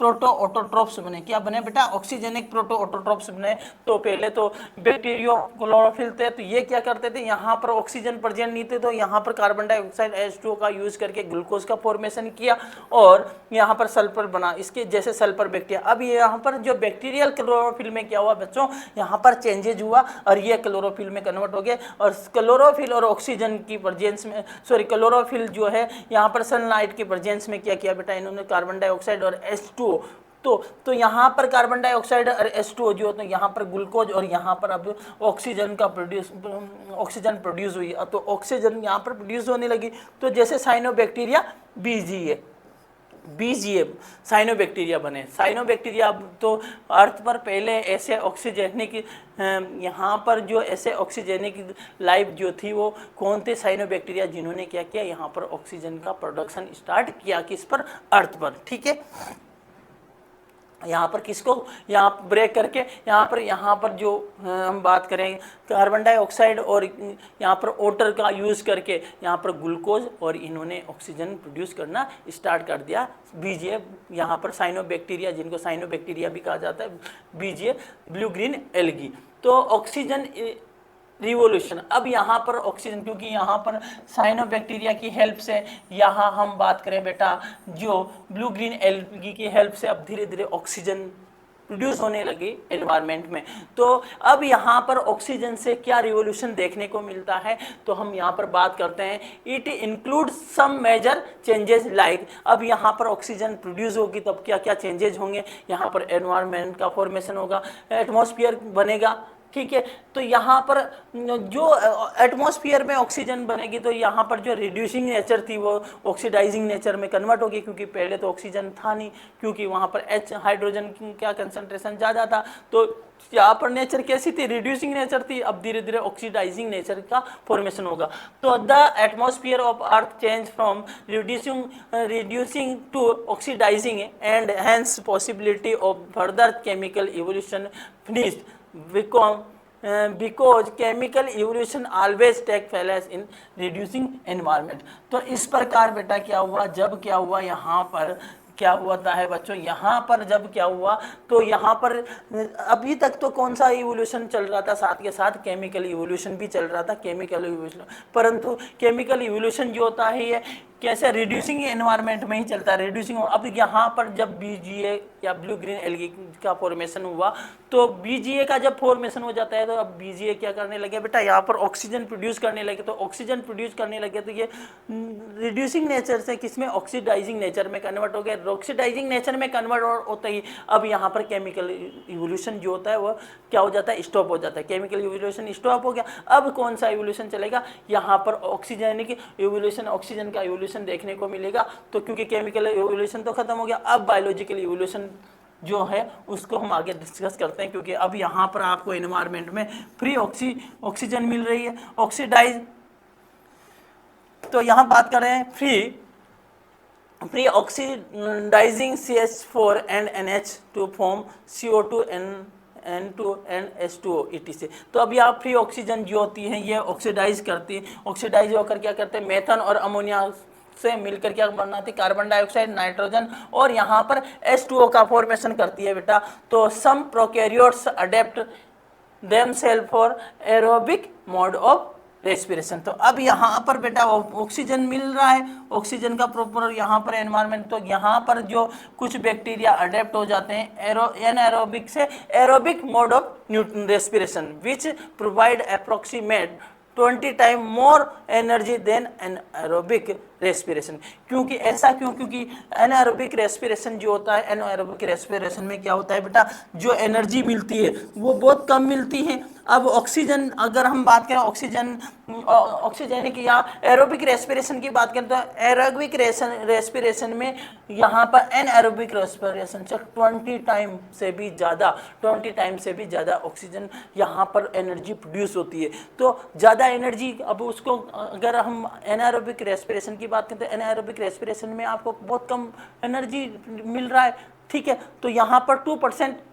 प्रोटो ऑटोट्रोप्स बने। क्या बने बेटा? ऑक्सीजेनिक प्रोटो ऑटोट्रोप्स बने। तो पहले तो बैक्टीरियो क्लोरोफिल थे, तो ये क्या करते थे, यहाँ पर ऑक्सीजन प्रेजेंट नहीं थे तो यहाँ पर कार्बन डाइऑक्साइड H2O का यूज करके ग्लूकोज का फॉर्मेशन किया और यहाँ पर सल्फर बना, इसके जैसे सल्फर बैक्टीरिया। अब ये यहाँ पर जो बैक्टीरियल क्लोरोफिल में क्या हुआ बच्चों, यहाँ पर चेंजेज हुआ और ये क्लोरोफिल में कन्वर्ट हो गए। और क्लोरोफिल और ऑक्सीजन की प्रेजेंस में, सॉरी क्लोरोफिल जो है यहाँ पर सनलाइट की प्रेजेंस में क्या किया बेटा, इन्होंने कार्बन डाइऑक्साइड और H2O, तो यहाँ पर कार्बन डाइऑक्साइड और H2O जो, तो यहाँ पर ग्लूकोज और यहाँ पर अब ऑक्सीजन प्रोड्यूस हुई। तो ऑक्सीजन यहाँ पर प्रोड्यूस होने लगी। तो जैसे साइनोबैक्टीरिया बीजीए साइनोबैक्टीरिया बने। साइनोबैक्टीरिया तो अर्थ पर पहले ऐसे ऑक्सीजेनिक, यहाँ पर जो ऐसे ऑक्सीजेनिक लाइफ जो थी वो कौन थे, साइनोबैक्टीरिया, जिन्होंने क्या किया, यहाँ पर ऑक्सीजन का प्रोडक्शन स्टार्ट किया। किस पर? अर्थ पर। ठीक है, यहाँ पर किसको यहाँ ब्रेक करके यहाँ पर जो हम बात करें कार्बन डाइऑक्साइड और यहाँ पर वाटर का यूज़ करके यहाँ पर ग्लूकोज और इन्होंने ऑक्सीजन प्रोड्यूस करना स्टार्ट कर दिया। बीजीए यहाँ पर साइनोबैक्टीरिया, जिनको साइनोबैक्टीरिया भी कहा जाता है, बीजीए ब्लू ग्रीन एल्गी। तो ऑक्सीजन रिवोल्यूशन, अब यहाँ पर ऑक्सीजन, क्योंकि यहाँ पर साइनोबैक्टीरिया की हेल्प से, यहाँ हम बात करें बेटा जो ब्लू ग्रीन एल्गी की हेल्प से अब धीरे धीरे ऑक्सीजन प्रोड्यूस होने लगी एनवायरनमेंट में। तो अब यहाँ पर ऑक्सीजन से क्या रिवोल्यूशन देखने को मिलता है, तो हम यहाँ पर बात करते हैं, it includes some major changes like, अब यहाँ पर ऑक्सीजन प्रोड्यूस होगी तब क्या क्या चेंजेज होंगे, यहाँ पर एनवायरनमेंट का फॉर्मेशन होगा, एटमॉस्फेयर बनेगा। ठीक है, तो यहाँ पर जो एटमॉस्फेयर में ऑक्सीजन बनेगी तो यहाँ पर जो रिड्यूसिंग नेचर थी वो ऑक्सीडाइजिंग नेचर में कन्वर्ट होगी, क्योंकि पहले तो ऑक्सीजन था नहीं, क्योंकि वहाँ पर H हाइड्रोजन का कंसंट्रेशन ज़्यादा था। तो यहाँ पर नेचर कैसी थी, रिड्यूसिंग नेचर थी, अब धीरे धीरे ऑक्सीडाइजिंग नेचर का फॉर्मेशन होगा। तो the atmosphere of earth change from reducing to oxidising and hence possibility of further chemical evolution finished because chemical evolution always take place in reducing environment। तो इस प्रकार बेटा क्या हुआ, जब क्या हुआ यहाँ पर क्या हुआ है बच्चों, यहाँ पर जब क्या हुआ तो यहाँ पर अभी तक तो कौन सा इवोल्यूशन चल रहा था, साथ के साथ केमिकल इवोल्यूशन भी चल रहा था, केमिकल इवोल्यूशन, परंतु केमिकल इवोल्यूशन जो होता है ये कैसे रिड्यूसिंग एनवायरनमेंट में ही चलता है, रिड्यूसिंग। अब यहाँ पर जब बीजीए या ब्लू ग्रीन एल्गी का फॉर्मेशन हुआ तो बीजीए का जब फॉर्मेशन हो जाता है तो अब बीजीए क्या करने लगे बेटा, यहाँ पर ऑक्सीजन प्रोड्यूस करने लगे। तो ऑक्सीजन प्रोड्यूस करने लगे तो ये रिड्यूसिंग नेचर से किसमें, ऑक्सीडाइजिंग नेचर में कन्वर्ट हो गया। ऑक्सीडाइजिंग नेचर में कन्वर्ट होता ही अब यहाँ पर केमिकल इवोल्यूशन जो होता है वो क्या हो जाता है, स्टॉप हो जाता है। केमिकल इवोल्यूशन स्टॉप हो गया, अब कौन सा इवोल्यूशन चलेगा, यहाँ पर ऑक्सीजनिक इवोल्यूशन, ऑक्सीजन का इवोल्यूशन देखने को मिलेगा। तो क्योंकि केमिकल इवोल्यूशन तो खत्म हो गया, अब बायोलॉजिकल इवोल्यूशन जो है उसको हम आगे डिस्कस करते हैं, क्योंकि अब यहाँ पर आपको एनवायरनमेंट में फ्री ऑक्सीजन मिल रही है, ऑक्सीडाइज। तो यहाँ बात कर रहे हैं free oxidising CH4 and NH to form CO2 N2 and H2O etc। तो अब यहाँ फ्री ऑक्सीजन जो होती है ये ऑक्सीडाइज करती है, ऑक्सीडाइज होकर क्या करते हैं, मेथन और अमोनिया से मिलकर क्या बनाती, कार्बन डाइऑक्साइड, नाइट्रोजन और यहाँ पर H2O का फॉर्मेशन करती है बेटा। तो some prokaryotes adapt themself for aerobic mode of respiration. तो अब यहाँ पर बेटा ऑक्सीजन मिल रहा है, ऑक्सीजन का प्रॉपर यहाँ पर एनवायरनमेंट, तो यहाँ पर जो कुछ बैक्टीरिया अडेप्ट हो जाते हैं एनाएरोबिक से aerobic mode of respiration which provide approximate 20 time more energy than anaerobic respiration. क्योंकि ऐसा क्योंकि एनाएरोबिक रेस्पिरेशन जो होता है, एनाएरोबिक रेस्पिरेशन में क्या होता है बेटा, जो एनर्जी मिलती है वो बहुत कम मिलती है। अब ऑक्सीजन, अगर हम बात करें ऑक्सीजनिक या एरोबिक रेस्पिरेशन की बात करें तो एरोबिक रेस्पिरेशन में यहाँ पर एनाएरोबिक रेस्पिरेशन से 20 टाइम से भी ज़्यादा ऑक्सीजन यहाँ पर एनर्जी प्रोड्यूस होती है। तो ज़्यादा एनर्जी, अब उसको अगर हम एनाएरोबिक रेस्पिरेशन की बात करते हैं, एनाएरोबिक रेस्पिरेशन में आपको बहुत कम एनर्जी मिल रहा है, ठीक है। तो यहाँ पर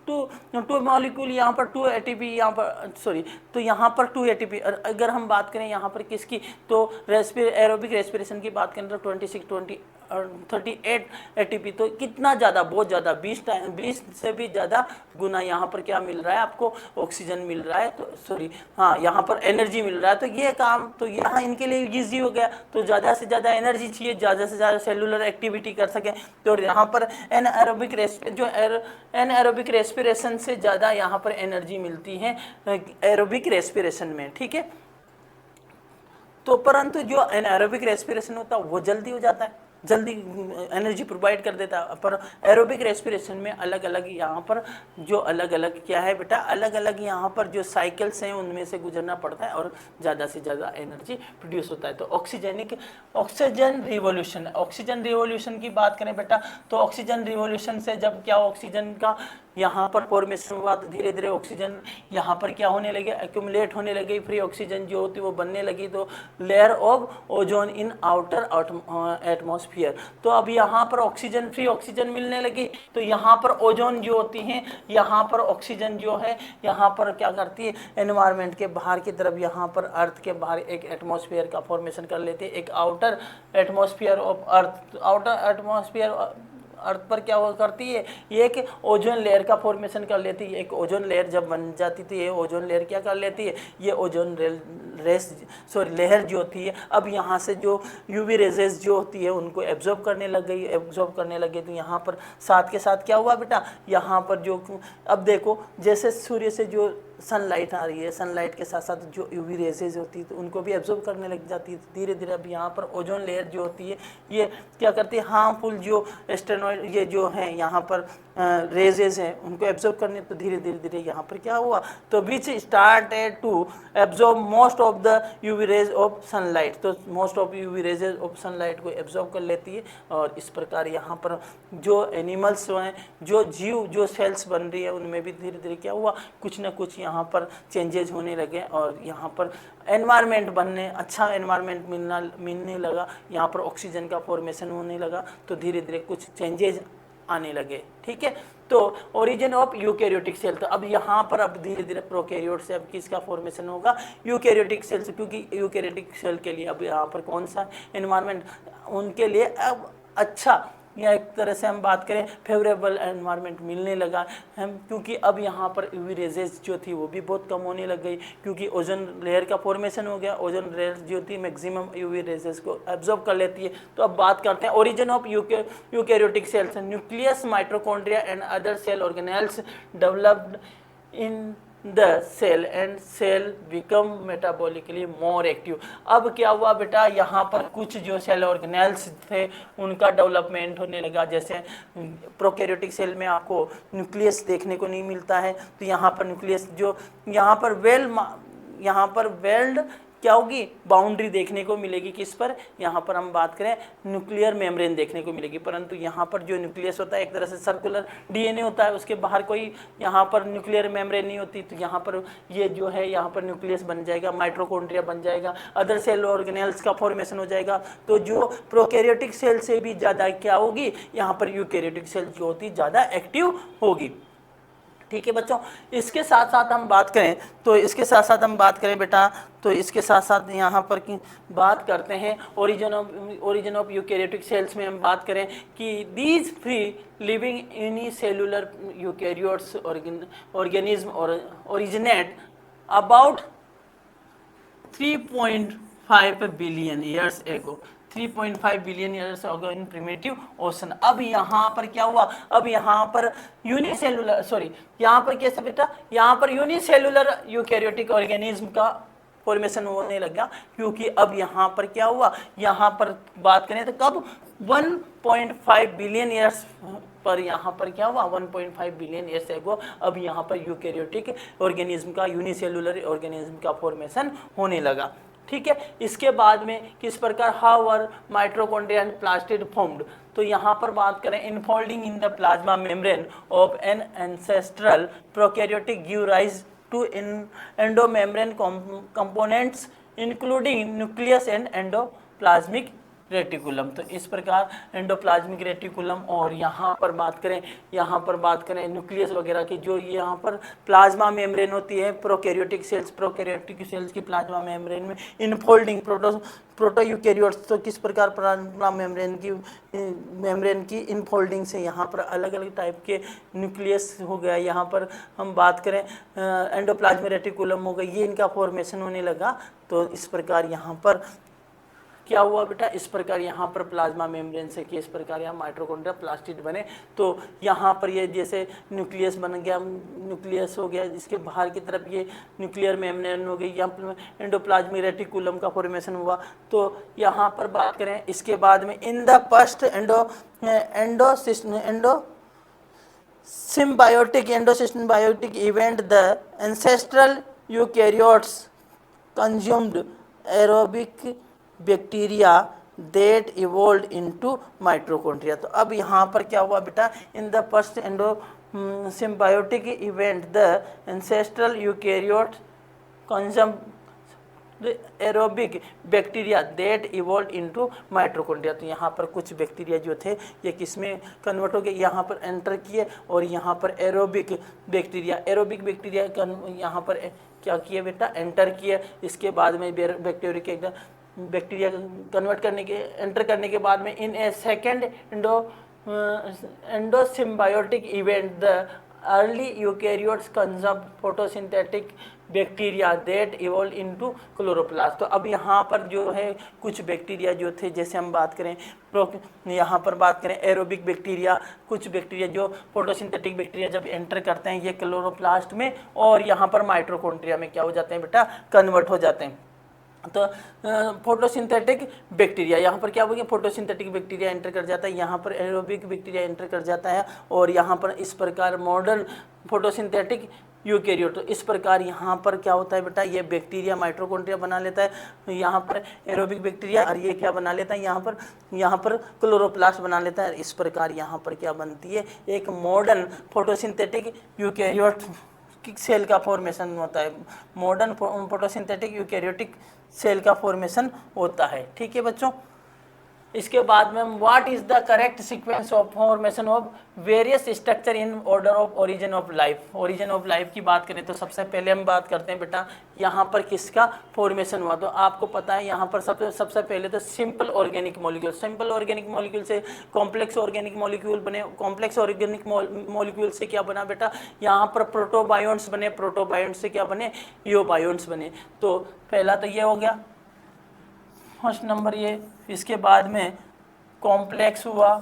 टू मॉलिक्यूल, यहाँ पर 2 ATP, यहाँ पर सॉरी, तो यहाँ पर 2 ATP। और अगर हम बात करें यहाँ पर किसकी, तो एरोबिक रेस्पिरेशन की बात करें तो 38 ATP। तो कितना ज़्यादा, बहुत ज़्यादा, 20 से भी ज़्यादा गुना यहाँ पर क्या मिल रहा है आपको, ऑक्सीजन मिल रहा है, तो सॉरी हाँ, यहाँ पर एनर्जी मिल रहा है। तो ये काम तो यहाँ इनके लिए ईजी हो गया, तो ज़्यादा से ज़्यादा एनर्जी चाहिए, ज़्यादा से ज़्यादा सेलुलर एक्टिविटी कर सकें। तो यहाँ पर एनएरोबिक रेस्पिरेशन से ज़्यादा यहाँ पर एनर्जी मिलती है एरोबिक रेस्पिरेशन में, ठीक है। तो परंतु जो एनारोबिक रेस्पिरेशन होता है वो जल्दी हो जाता है, जल्दी एनर्जी प्रोवाइड कर देता है। पर एरोबिक रेस्पिरेशन में अलग अलग यहाँ पर जो अलग अलग क्या है बेटा, अलग अलग यहाँ पर जो साइकिल्स हैं उनमें से गुजरना पड़ता है और ज़्यादा से ज़्यादा एनर्जी प्रोड्यूस होता है। तो ऑक्सीजन रिवोल्यूशन की बात करें बेटा, तो ऑक्सीजन रिवोल्यूशन से जब क्या ऑक्सीजन का यहाँ पर फॉर्मेशन हुआ तो धीरे धीरे ऑक्सीजन यहाँ पर क्या होने लगे, एक्यूमुलेट होने लगी, फ्री ऑक्सीजन जो होती है वो बनने लगी। तो layer of ozone in outer atmosphere, तो अब यहाँ पर ऑक्सीजन, फ्री ऑक्सीजन मिलने लगी। तो यहाँ पर ओजोन जो होती है, यहाँ पर ऑक्सीजन जो है यहाँ पर क्या करती है, एनवायरनमेंट के बाहर की तरफ, यहाँ पर अर्थ के बाहर एक एटमॉस्फेयर का फॉर्मेशन कर लेती है, एक outer atmosphere of earth. Outer atmosphere earth पर क्या करती है, ये एक ओजोन लेयर का फॉर्मेशन कर लेती है। एक ओजोन लेयर जब बन जाती थी, ये ओजोन लेयर क्या कर लेती है, ये ओजोन लेयर जो होती है, अब यहाँ से जो यूवी रेजेस जो होती है उनको एब्जॉर्ब करने लग गई। तो यहाँ पर साथ के साथ क्या हुआ बेटा, यहाँ पर जो अब देखो जैसे सूर्य से जो सनलाइट आ रही है, सनलाइट के साथ साथ जो यूवी रेजेज होती है तो उनको भी एब्जॉर्ब करने लग जाती है। तो धीरे धीरे अब यहाँ पर ओजोन लेयर जो होती है ये क्या करती है, हार्मफुल जो एस्टेरॉइड ये जो है यहाँ पर रेजेज हैं उनको एब्जॉर्ब करने। तो धीरे धीरे यहाँ पर क्या हुआ, तो which started to absorb most of the UV rays of sunlight. तो most of UV rays of sunlight को एब्जॉर्ब कर लेती है और इस प्रकार यहाँ पर जो एनिमल्स हैं, जो जीव, जो सेल्स बन रही है उनमें भी धीरे धीरे क्या हुआ, कुछ ना कुछ यहाँ पर चेंजेज होने लगे और यहाँ पर एनवायरनमेंट बनने, अच्छा एनवायरनमेंट मिलने लगा, यहाँ पर ऑक्सीजन का फॉर्मेशन होने लगा। तो धीरे धीरे कुछ चेंजेज आने लगे, ठीक है। तो ओरिजिन ऑफ यूकैरियोटिक सेल, तो अब यहाँ पर अब धीरे धीरे प्रोकैरियोट से अब किसका फॉर्मेशन होगा, यूकैरियोटिक सेल से, क्योंकि यूकैरियोटिक सेल के लिए अब यहाँ पर कौन सा एनवायरनमेंट उनके लिए अब अच्छा, या एक तरह से हम बात करें फेवरेबल एनवायरनमेंट मिलने लगा हम, क्योंकि अब यहाँ पर यूवी रेजेस जो थी वो भी बहुत कम होने लग गई, क्योंकि ओजोन लेयर का फॉर्मेशन हो गया। ओजोन लेयर जो थी मैक्सिमम यूवी रेजेस को एब्जॉर्ब कर लेती है। तो अब बात करते हैं origin of eukaryotic cells. Nucleus, mitochondria and other cell organelles developed in the cell and cell become metabolically more active. अब क्या हुआ बेटा, यहाँ पर कुछ जो सेल ऑर्गेनेल्स थे उनका डेवलपमेंट होने लगा। जैसे प्रोकैरियोटिक सेल में आपको न्यूक्लियस देखने को नहीं मिलता है, तो यहाँ पर न्यूक्लियस जो यहाँ पर वेल्ड क्या होगी, बाउंड्री देखने को मिलेगी। किस पर, यहाँ पर हम बात करें न्यूक्लियर मेम्ब्रेन देखने को मिलेगी। परंतु यहाँ पर जो न्यूक्लियस होता है एक तरह से सर्कुलर डीएनए होता है, उसके बाहर कोई यहाँ पर न्यूक्लियर मेम्ब्रेन नहीं होती। तो यहाँ पर ये जो है यहाँ पर न्यूक्लियस बन जाएगा, माइटोकॉन्ड्रिया बन जाएगा, अदर सेल ऑर्गेनेल्स का फॉर्मेशन हो जाएगा। तो जो प्रोकैरियोटिक सेल से भी ज़्यादा क्या होगी, यहाँ पर यूकैरियोटिक सेल जो होती ज़्यादा एक्टिव होगी, ठीक है बच्चों। इसके साथ साथ हम बात करें, तो इसके साथ साथ हम बात करें बेटा, तो इसके साथ साथ यहाँ पर की बात करते हैं ओरिजिन ऑफ यूकैरियोटिक सेल्स में हम बात करें कि these free living unicellular eukaryotes organism originate about 3.5 billion years एगो, 3.5 बिलियन ईयर्स अगो इन प्रिमिटिव ओशन। अब यहाँ पर क्या हुआ, अब यहाँ पर यूनिसेलुलर यहाँ पर कैसे बेटा, यहाँ पर यूनिसेलुलर यूकैरियोटिक ऑर्गेनिज्म का फॉर्मेशन होने लगा, क्योंकि अब यहाँ पर क्या हुआ, यहाँ पर बात करें तो कब 1.5 बिलियन ईयर्स पर यहाँ पर क्या हुआ, 1.5 बिलियन ईयर्स एगो अब यहाँ पर यूकैरियोटिक ऑर्गेनिज्म का, यूनिसेलुलर ऑर्गेनिज्म का फॉर्मेशन होने लगा, ठीक है। इसके बाद में किस प्रकार how mitochondria and plastid formed, तो यहाँ पर बात करें infolding in the plasma membrane of an ancestral prokaryotic give rise to endomembrane components including nucleus and endoplasmic reticulum. तो इस प्रकार एंडोप्लाज्मिक रेटिकुलम, और यहाँ पर बात करें न्यूक्लियस वगैरह की, जो यहाँ पर प्लाज्मा मेम्ब्रेन होती है प्रोकैरियोटिक सेल्स की प्लाज्मा मेम्ब्रेन में इनफोल्डिंग प्रोटो यूकेरियोट्स, तो किस प्रकार प्लाज्मा मेम्ब्रेन की इनफोल्डिंग से यहाँ पर अलग अलग टाइप के न्यूक्लियस हो गया। यहाँ पर हम बात करें एंडोप्लाज्मिक रेटिकुलम हो गई, ये इनका फॉर्मेशन होने लगा। तो इस प्रकार यहाँ पर क्या हुआ बेटा, इस प्रकार यहाँ पर प्लाज्मा मेम्ब्रेन से कि इस प्रकार यहाँ माइटोकॉन्ड्रिया प्लास्टिड बने। तो यहाँ पर ये जैसे न्यूक्लियस बन गया, न्यूक्लियस हो गया, इसके बाहर की तरफ ये न्यूक्लियर मेम्ब्रेन हो गई, यहाँ एंडोप्लाज्मिक रेटिकुलम का फॉर्मेशन हुआ। तो यहाँ पर बात करें इसके बाद में in the first symbiotic event, the ancestral eukaryotes consumed aerobic bacteria that evolved into mitochondria। तो अब यहाँ पर क्या हुआ बेटा, in the first symbiotic event the ancestral eukaryotes consumed aerobic bacteria that evolve into mitochondria. तो यहाँ पर कुछ बैक्टीरिया जो थे ये किस में कन्वर्ट हो गए, यहाँ पर एंटर किए, और यहाँ पर एरोबिक बैक्टीरिया यहाँ पर क्या किए बेटा, एंटर किए। इसके बाद में बैक्टीरिया कन्वर्ट एंटर करने के बाद में in a second endosymbiotic event the early eukaryotes consume photosynthetic bacteria that evolve into chloroplast. तो अब यहाँ पर जो है कुछ बैक्टीरिया जो थे, जैसे हम बात करें यहाँ पर बात करें एरोबिक बैक्टीरिया, कुछ बैक्टीरिया जो फोटोसिंथेटिक बैक्टीरिया जब एंटर करते हैं ये क्लोरोप्लास्ट में, और यहाँ पर माइटोकॉन्ड्रिया में क्या हो जाते हैं बेटा, कन्वर्ट हो जाते हैं। तो फोटोसिंथेटिक बैक्टीरिया यहाँ पर क्या हो गया, फोटोसिंथेटिक बैक्टीरिया एंटर कर जाता है, यहाँ पर एरोबिक बैक्टीरिया एंटर कर जाता है, और यहाँ पर इस प्रकार मॉडर्न फोटोसिंथेटिक यूकेरियोट। तो इस प्रकार यहाँ पर क्या होता है बेटा, ये बैक्टीरिया माइटोकॉन्ड्रिया बना लेता है, यहाँ पर एरोबिक बैक्टीरिया, और ये क्या बना लेता है, यहाँ पर क्लोरोप्लास्ट बना लेता है। इस प्रकार यहाँ पर क्या बनती है, एक मॉडर्न फोटोसिंथेटिक यूकेरियोट सेल का फॉर्मेशन होता है, मॉडर्न फोटोसिंथेटिक यूकेरियोटिक सेल का फॉर्मेशन होता है। ठीक है बच्चों, इसके बाद में what is the correct sequence of formation of various structure in order of origin of life. Origin of life की बात करें तो सबसे पहले हम बात करते हैं बेटा यहाँ पर किसका फॉर्मेशन हुआ। तो आपको पता है यहाँ पर सबसे पहले तो सिंपल ऑर्गेनिक मॉलिक्यूल से कॉम्प्लेक्स ऑर्गेनिक मॉलिक्यूल बने। कॉम्प्लेक्स ऑर्गेनिक मॉलिक्यूल से क्या बना बेटा, यहाँ पर प्रोटोबायोन्ट्स बने, प्रोटोबायोन्ट्स से क्या बने, यूबायोन्ट्स बने। तो पहला तो ये हो गया फर्स्ट नंबर ये, इसके बाद में कॉम्प्लेक्स हुआ,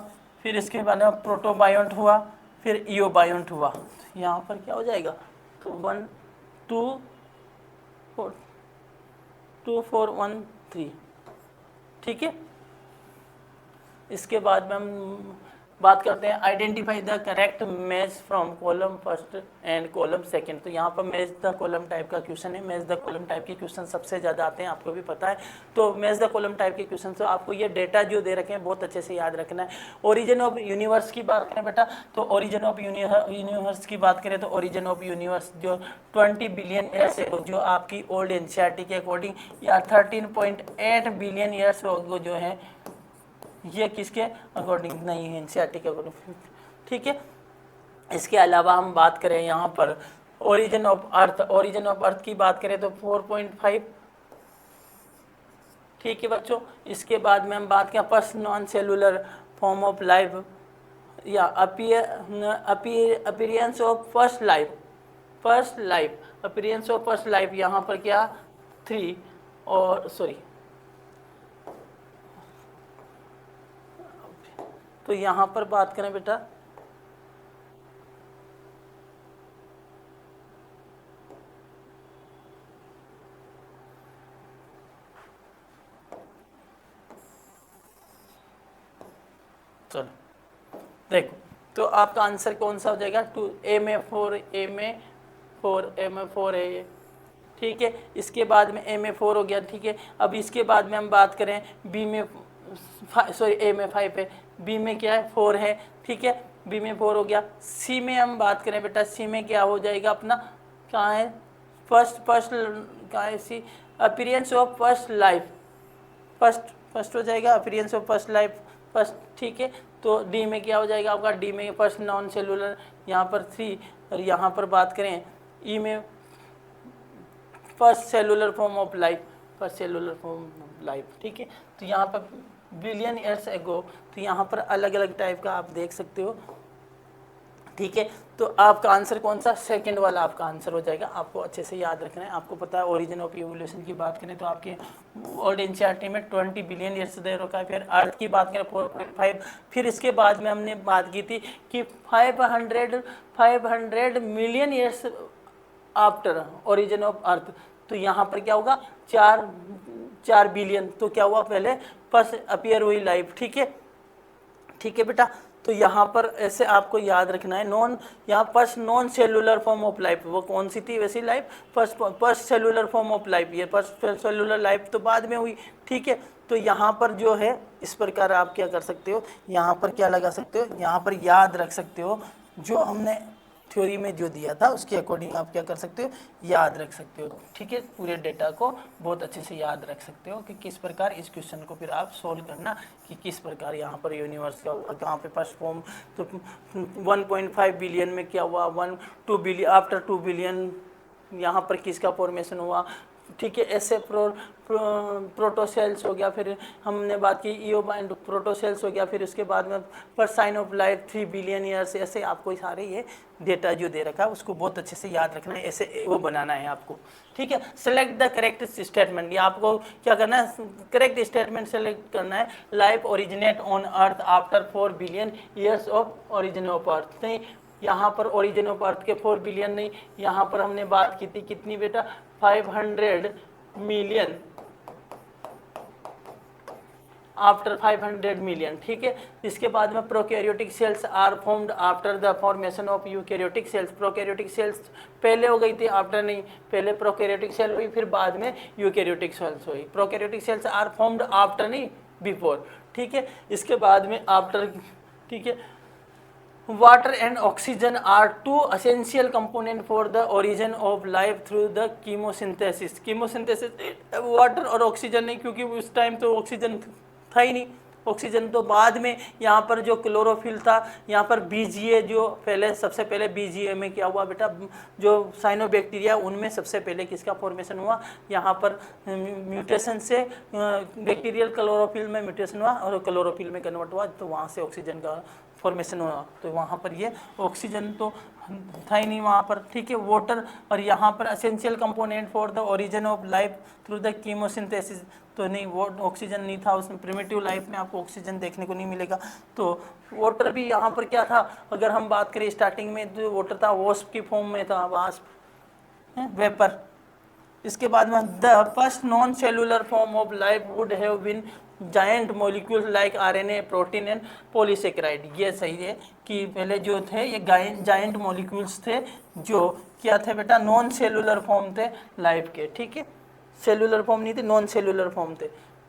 फिर इसके बाद में प्रोटोबायोंट हुआ, फिर ईओबायोंट हुआ। यहाँ पर क्या हो जाएगा, तो 1 2 4 1 3। ठीक है, इसके बाद में हम बात करते हैं identify the correct match from column first and column second. तो यहाँ पर मैच द कॉलम टाइप का क्वेश्चन है। मैच द कॉलम टाइप के क्वेश्चन सबसे ज़्यादा आते हैं, आपको भी पता है। तो मैच द कॉलम टाइप के क्वेश्चन, तो आपको ये डेटा जो दे रखे हैं बहुत अच्छे से याद रखना है। ओरिजिन ऑफ यूनिवर्स की बात करें बेटा, तो ओरिजिन ऑफ यूनिवर्स की बात करें तो ओरिजिन ऑफ यूनिवर्स जो 20 बिलियन ईयर्स है, जो आपकी ओल्ड एनसीईआरटी के अकॉर्डिंग, या 13.8 बिलियन ईयर्स जो है ये किसके अकॉर्डिंग नहीं है, एनसीईआरटी के अकॉर्डिंग। ठीक है, इसके अलावा हम बात करें यहाँ पर ओरिजिन ऑफ अर्थ की बात करें तो 4.5। ठीक है बच्चों, इसके बाद में हम बात करें first non cellular form of life या अपीयरेंस ऑफ फर्स्ट लाइफ यहाँ पर क्या 3 और तो यहाँ पर बात करें बेटा चलो देखो, तो आपका आंसर कौन सा हो जाएगा, 2 ए में 4 है। ठीक है, इसके बाद में ए में 4 हो गया। ठीक है, अब इसके बाद में हम बात करें बी में ए में 5 है, बी में क्या है 4 है। ठीक है, बी में 4 हो गया। सी में हम बात करें बेटा, सी में क्या हो जाएगा अपना, कहाँ है फर्स्ट कहाँ है सी, अपीयरेंस ऑफ फर्स्ट फर्स्ट हो जाएगा, appearance of first life first, ठीक है। तो डी में क्या हो जाएगा आपका, डी में फर्स्ट नॉन सेलुलर, यहाँ पर 3, और यहाँ पर बात करें ई में first cellular form of life, first cellular form of life, ठीक है। तो यहाँ पर बिलियन ईयर्स एगो, तो यहाँ पर अलग अलग टाइप का आप देख सकते हो, ठीक है। तो आपका आंसर कौन सा, सेकंड वाला आपका आंसर हो जाएगा। आपको अच्छे से याद रखना है। आपको पता है ओरिजिन ऑफ इवोल्यूशन की बात करें तो आपके ओल्ड एनसीईआरटी में 20 बिलियन ईयर्स दे रखा है। फिर अर्थ की बात करें 4.5, फिर इसके बाद में हमने बात की थी कि 500 million years after origin of earth. तो यहाँ पर क्या होगा, 4 बिलियन, तो क्या हुआ, पहले फर्स्ट अपीयर हुई लाइफ, ठीक है, ठीक है बेटा। तो यहाँ पर ऐसे आपको याद रखना है, यहाँ first non cellular form of life, वो कौन सी थी वैसी life, first cellular form of life, ये फर्स्ट सेलुलर लाइफ तो बाद में हुई, ठीक है। तो यहाँ पर जो है इस प्रकार आप क्या कर सकते हो, यहाँ पर क्या लगा सकते हो, यहाँ पर याद रख सकते हो जो हमने थ्योरी में जो दिया था उसके अकॉर्डिंग आप क्या कर सकते हो, याद रख सकते हो, ठीक है। पूरे डेटा को बहुत अच्छे से याद रख सकते हो कि किस प्रकार इस क्वेश्चन को फिर आप सोल्व करना कि किस प्रकार यहाँ पर यूनिवर्स का कहाँ पे फर्स्ट फॉर्म, तो 1.5 बिलियन में क्या हुआ, 2 बिलियन आफ्टर 2 बिलियन यहाँ पर किसका फॉर्मेशन हुआ, ठीक है। ऐसे प्रोटोसेल्स हो गया, फिर हमने बात की ईओबाइंड प्रोटोसेल्स हो गया, फिर उसके बाद में first sign of life 3 billion years, ऐसे आपको सारे ये डेटा जो दे रखा है उसको बहुत अच्छे से याद रखना है, ऐसे वो बनाना है आपको, ठीक है। सेलेक्ट द करेक्ट स्टेटमेंट, ये आपको क्या करना है, करेक्ट स्टेटमेंट सेलेक्ट करना है। Life originate on earth after 4 billion years of origin of earth, नहीं यहाँ पर ओरिजिन ऑफ अर्थ के 4 बिलियन नहीं, यहाँ पर हमने बात की थी कितनी बेटा, 500 मिलियन आफ्टर 500 मिलियन, ठीक है। इसके बाद में prokaryotic cells are formed after the formation of eukaryotic cells, prokaryotic cells पहले हो गई थी, आफ्टर नहीं, पहले प्रोकैरियोटिक सेल हुई फिर बाद में यूकैरियोटिक सेल्स हुई। Prokaryotic cells are formed after नहीं, बिफोर, ठीक है। इसके बाद में आफ्टर, ठीक है। Water and oxygen are two essential component for the origin of life through the chemosynthesis. Chemosynthesis water और ऑक्सीजन नहीं, क्योंकि उस टाइम तो ऑक्सीजन था ही नहीं, ऑक्सीजन तो बाद में। यहाँ पर जो क्लोरोफिल था, यहाँ पर बीजीए जो पहले सबसे पहले बीजीए में क्या हुआ बेटा, जो साइनोबैक्टीरिया उनमें सबसे पहले किसका फॉर्मेशन हुआ, यहाँ पर म्यूटेशन से बैक्टीरियल क्लोरोफिल में म्यूटेशन हुआ और क्लोरोफिल में कन्वर्ट हुआ, तो वहाँ से ऑक्सीजन का फॉर्मेशन हुआ। तो वहाँ पर ये ऑक्सीजन तो था ही नहीं वहाँ पर, ठीक है। वाटर और यहाँ पर essential component for the origin of life through the chemosynthesis, तो नहीं वो ऑक्सीजन नहीं था उसमें, प्रिमिटिव लाइफ में आपको ऑक्सीजन देखने को नहीं मिलेगा। तो वाटर भी यहाँ पर क्या था, अगर हम बात करें स्टार्टिंग में जो वाटर था वास्प की फॉर्म में था, वास्प वेपर। इसके बाद में the first non cellular form of life would have been giant molecules like RNA, protein and polysaccharide. ये सही है कि पहले जो थे ये जायंट मॉलिक्यूल्स थे, जो क्या थे बेटा, नॉन सेलुलर फॉर्म थे लाइफ के, ठीक है। सेलुलर फॉर्म नहीं थे, नॉन सेलुलर फॉर्म थे,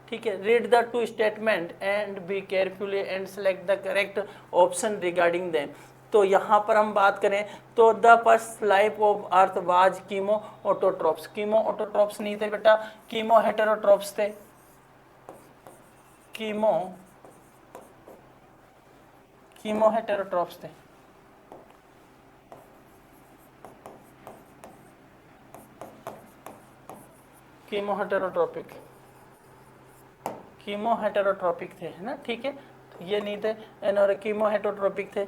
ठीक है। Read the two statement and be carefully and select the correct option regarding them. तो यहाँ पर हम बात करें तो the first life of earth was chemo autotrophs. Chemo autotrophs नहीं थे बेटा, कीमो हेटेरोट्रॉप्स थे। कीमो हेटेरोट्रॉप्स थे, कीमो हेटेरोट्रॉपिक थे, है ना, ठीक है। तो ये नहीं थे, एनोर कीमो हेटेरोट्रॉपिक थे,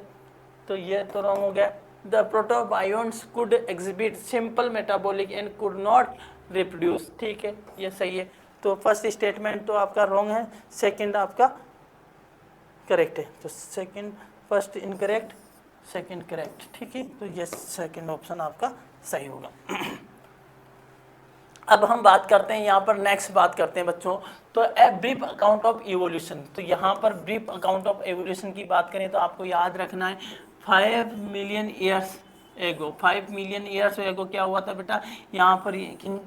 तो ये तो रॉन्ग हो गया। The protobionts could exhibit simple metabolic and could not reproduce, ठीक है, ये सही है। तो फर्स्ट स्टेटमेंट तो आपका रॉन्ग है, सेकंड आपका करेक्ट है। तो second, first incorrect, second correct, ठीक है। तो ये सेकंड ऑप्शन आपका सही होगा। अब हम बात करते हैं यहाँ पर, नेक्स्ट बात करते हैं बच्चों, तो a brief account of evolution. तो यहाँ पर ब्रीफ अकाउंट ऑफ इवोल्यूशन की बात करें तो आपको याद रखना है 5 मिलियन ईयर्स एगो, 5 मिलियन ईयर्स एगो क्या हुआ था बेटा, यहाँ पर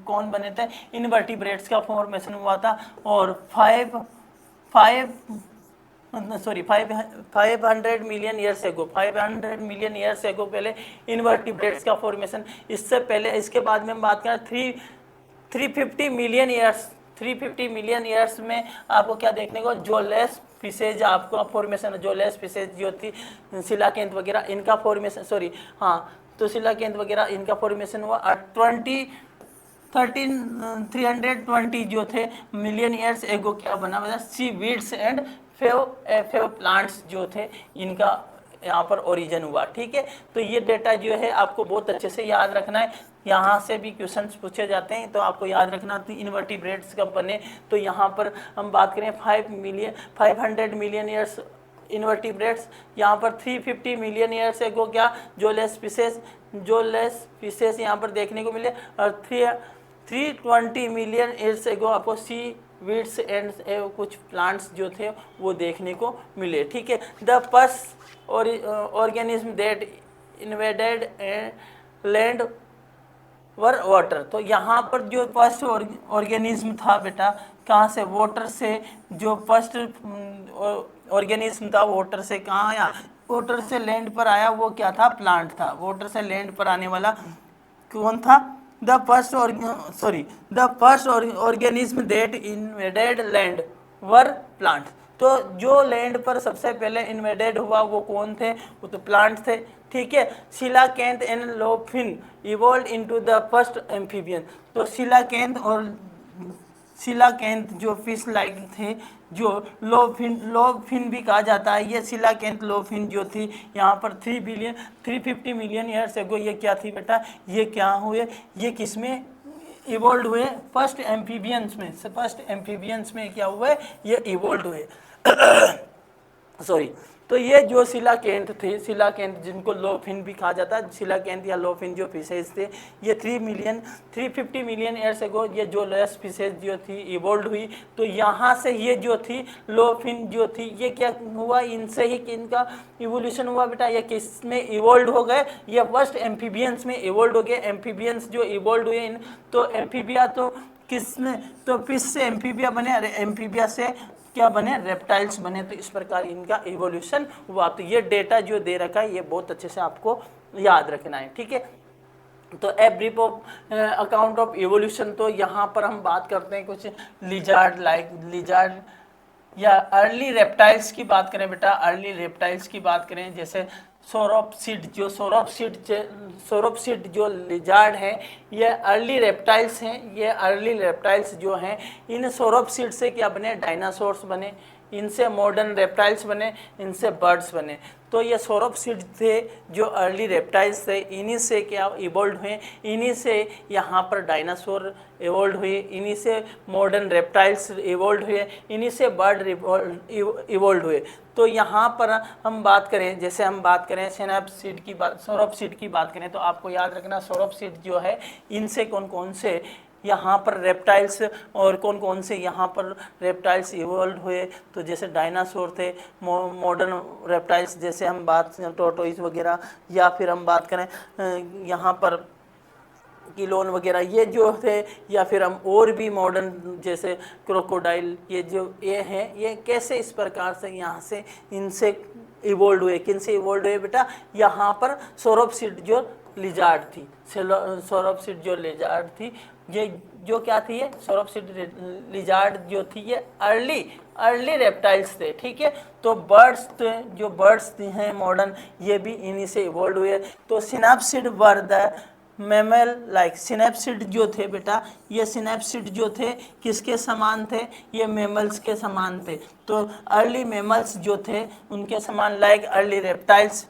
कौन बने थे, इनवर्टिब्रेट्स का फॉर्मेशन हुआ था। और 500 मिलियन ईयर्स एगो, 500 मिलियन ईयर्स एगो पहले इनवर्टिब्रेट्स का फॉर्मेशन। इससे पहले, इसके बाद में हम बात करें 350 मिलियन ईयर्स 350 मिलियन ईयर्स में आपको क्या देखने को, जोलेस फिशेज आपको फॉर्मेशन, जोलेस फिशेज जो थी शिलाकेंत वगैरह इनका फॉर्मेशन, सॉरी हाँ, तो शिलाकेंत वगैरह इनका फॉर्मेशन हुआ 320 जो थे मिलियन ईयर्स एगो क्या बना हुआ, सी वीड्स एंड फेव प्लांट्स जो थे इनका यहाँ पर ओरिजिन हुआ। ठीक है, तो ये डेटा जो है आपको बहुत अच्छे से याद रखना है, यहाँ से भी क्वेश्चंस पूछे जाते हैं तो आपको याद रखना। तो इन्वर्टिब्रेट्स कब बने, तो यहाँ पर हम बात करें 500 मिलियन ईयर्स इन्वर्टिब्रेट्स, यहाँ पर 350 मिलियन ईयर्स एगो क्या जोलेस फिशेस यहाँ पर देखने को मिले, और 320 मिलियन ईयर्स एगो आपको सी वीड्स एंड कुछ प्लांट्स जो थे वो देखने को मिले। ठीक है, the first organism that invaded land were water, तो यहाँ पर जो फर्स्ट ऑर्गेनिज्म था बेटा कहाँ से, वाटर से, जो फर्स्ट ऑर्गेनिज्म था वाटर से कहाँ आया, वाटर से लैंड पर आया, वो क्या था, प्लांट था। वाटर से लैंड पर आने वाला कौन था, the first organism that invaded land were plant, तो जो लैंड पर सबसे पहले इन्वेडेड हुआ वो कौन थे, वो तो प्लांट थे। ठीक है, coelacanth and lobefin evolve into the first amphibian, तो शिलाकेंत जो फिश लाइक थे, जो लोफिन भी कहा जाता है, ये शिलाकेंत लोफिन जो थी यहाँ पर 350 मिलियन ईयर्स एगो ये क्या थी बेटा, ये क्या हुए, ये किसमें इवॉल्व हुए, फर्स्ट एम्फीबियंस में क्या हुए, ये इवॉल्व हुए सॉरी। तो ये जो शिलाकेंत थे, शिलाकेंत जिनको लोफिन भी कहा जाता है, शिलाकेंत या लोफिन जो फिशेज थे, ये 350 मिलियन ईयर्स एगो ये जो लेस फिशेज जो थी इवॉल्व हुई। तो यहाँ से ये जो थी लोफिन जो थी ये क्या हुआ, इनसे ही इनका इवोल्यूशन हुआ बेटा, ये किस में इवॉल्व हो गए, ये फर्स्ट एम्फीबियंस में इवॉल्व हो गए। एम्फीबियंस जो इवॉल्व हुए इन, तो एम्फीबिया तो किस में, तो फिश से एम्फीबिया बने, अरे एम्फीबिया से क्या बने, रेप्टाइल्स बने। तो इस प्रकार इनका इवोल्यूशन हुआ। तो ये डेटा जो दे रखा है ये बहुत अच्छे से आपको याद रखना है। ठीक है, तो a brief of account of evolution, तो यहाँ पर हम बात करते हैं कुछ लिजार्ड या अर्ली रेप्टाइल्स की बात करें बेटा, अर्ली रेप्टाइल्स की बात करें, जैसे सोरोप्सिड जो लिजार्ड है, ये अर्ली रेप्टाइल्स हैं। ये अर्ली रेप्टाइल्स जो हैं, इन सोरोप्सिड से क्या बने, डायनासोर्स बने, इनसे मॉडर्न रेप्टाइल्स बने, इनसे बर्ड्स बने। तो ये सोरोप्सिड थे जो अर्ली रेप्टाइल्स थे, इन्हीं से क्या इवॉल्व हुए, इन्हीं से यहाँ पर डायनासोर इवॉल्व हुए, इन्हीं से मॉडर्न रेप्टाइल्स इवॉल्व हुए, इन्हीं से बर्ड इवॉल्व हुए। तो यहाँ पर हम बात करें, जैसे हम बात करें सिनैप्सिड की बात, सोरोप्सिड की बात करें, तो आपको याद रखना सोरोप्सिड जो है इनसे कौन कौन से यहाँ पर रेप्टाइल्स और कौन कौन से यहाँ पर रेप्टाइल्स इवॉल्व हुए। तो जैसे डायनासोर थे, मॉडर्न रेप्टाइल्स जैसे हम बात टोर्टोइस वगैरह, या फिर हम बात करें यहाँ पर किलोन वगैरह ये जो थे, या फिर हम और भी मॉडर्न जैसे क्रोकोडाइल, ये जो ये हैं, ये कैसे इस प्रकार से यहाँ से इनसे इवॉल्व हुए, किन से इवॉल्व हुए बेटा, यहाँ पर सोरोप्सिड जो लिजार्ड थी, सोरोप्सिड जो लिजार्ड थी, ये जो क्या थी, ये सोरोप्सिड लिजार्ड जो थी ये अर्ली रेप्टाइल्स थे। ठीक है, तो बर्ड्स जो बर्ड्स हैं मॉडर्न, ये भी इन्हीं से इवॉल्व हुए। तो सिनैप्सिड वर द मैमल लाइक, सिनैप्सिड जो थे बेटा, ये सिनैप्सिड जो थे किसके समान थे, ये मैमल्स के समान थे। तो अर्ली मैमल्स जो थे उनके समान, लाइक अर्ली रेप्टाइल्स,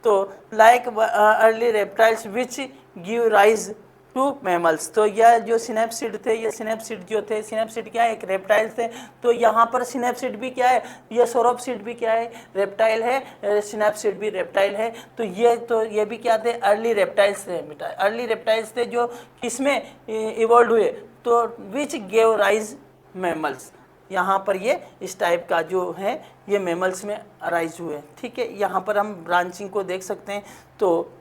तो like early reptiles which give rise to mammals. तो यह जो सिनैप्सिड थे, ये सिनैप्सिड जो थे, सिनैप्सिड क्या है, एक रेप्टाइल थे। तो यहाँ पर सिनैप्सिड भी क्या है, ये सोरोप्सिड भी क्या है, रेप्टाइल है, सिनैप्सिड भी रेप्टाइल है। तो ये भी क्या थे, अर्ली रेप्टाइल्स थे बेटा, अर्ली रेप्टाइल्स थे जो किसमें इवॉल्व हुए, तो विच गेव राइज मैमल्स। यहाँ पर ये इस टाइप का जो है ये मैमल्स में अराइज हुए। ठीक है, यहाँ पर हम ब्रांचिंग को देख सकते हैं। तो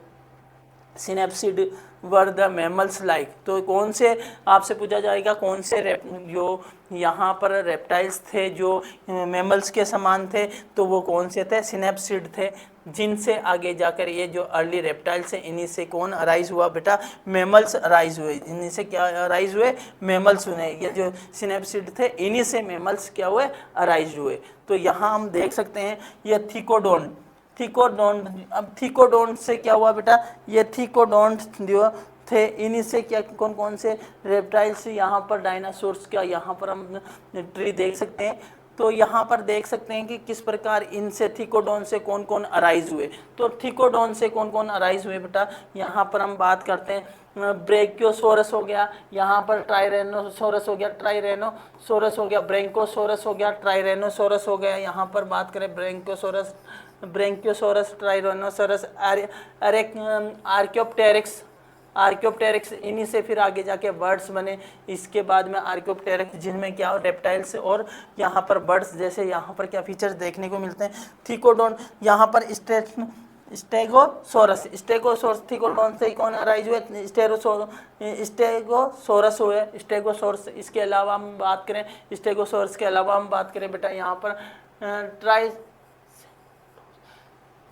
सिनैप्सिड वर द मैमल्स लाइक। तो कौन से आपसे पूछा जाएगा कौन से जो यहाँ पर रेप्टाइल्स थे जो मैमल्स के समान थे, तो वो कौन से थे? सिनेप्सिड थे, जिनसे आगे जाकर ये जो अर्ली रेप्टाइल्स हैं इन्हीं से कौन अराइज हुआ बेटा? मैमल्स अराइज हुए। इन्हीं से क्या अराइज हुए? मैमल्स हुए। ये जो सिनेप्सिड थे इन्हीं से मैमल्स क्या हुए? अराइज हुए। तो यहाँ हम देख सकते हैं ये थिकोडोन, अब थिकोडोन से क्या हुआ बेटा? ये थिकोडोन जो थे इन्हीं से क्या कौन कौन से रेप्टाइल्स, यहाँ पर डायनासोर्स का यहाँ पर हम ट्री देख सकते हैं। तो यहाँ पर देख सकते हैं कि किस प्रकार इनसे थिकोडोन से कौन कौन अराइज हुए। तो थिकोडोन से कौन कौन अराइज हुए बेटा? यहाँ पर हम बात करते हैं ब्रेकियोसोरस हो गया, यहाँ पर ट्राइरेनोसोरस हो गया, ट्राइरेनोसोरस हो गया, ब्रेंकोसोरस हो गया, ट्राइरेनोसोरस हो गया। यहाँ पर बात करें ब्रेंकियोसोरस, ट्राइरेनोसोरस, आर्कियोप्टेरिक्स, इन्हीं से फिर आगे जाके बर्ड्स बने। इसके बाद में आर्कियोप्टेरिक्स जिनमें क्या रेप्टाइल्स और यहाँ पर बर्ड्स जैसे यहाँ पर क्या फीचर्स देखने को मिलते हैं। थिकोडोन यहाँ पर स्टेगोसोरस थिकोडोन से कौन अराइज हुए? स्टेगोसोरस हुए, स्टेगोसोरस। इसके अलावा हम बात करें स्टेगोसोरस के अलावा हम बात करें बेटा यहाँ पर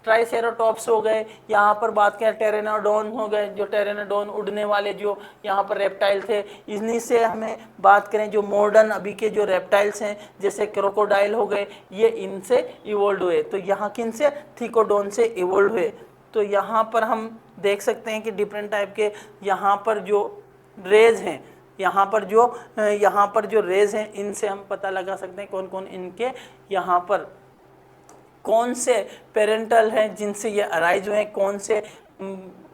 ट्राइसेराटॉप्स हो गए, यहाँ पर बात करें टेरेनोडोन हो गए, जो टेरेनोडोन उड़ने वाले जो यहाँ पर रेप्टाइल थे। इन्हीं से हमें बात करें जो मॉडर्न अभी के जो रेप्टाइल्स हैं जैसे क्रोकोडाइल हो गए, ये इनसे इवोल्व हुए। तो यहाँ किन से? थिकोडोन से इवोल्व हुए। तो यहाँ पर हम देख सकते हैं कि डिफरेंट टाइप के यहाँ पर जो रेज हैं, यहाँ पर जो रेज हैं इनसे हम पता लगा सकते हैं कौन कौन इनके यहाँ पर कौन से पेरेंटल हैं जिनसे ये अराइज हुए, कौन से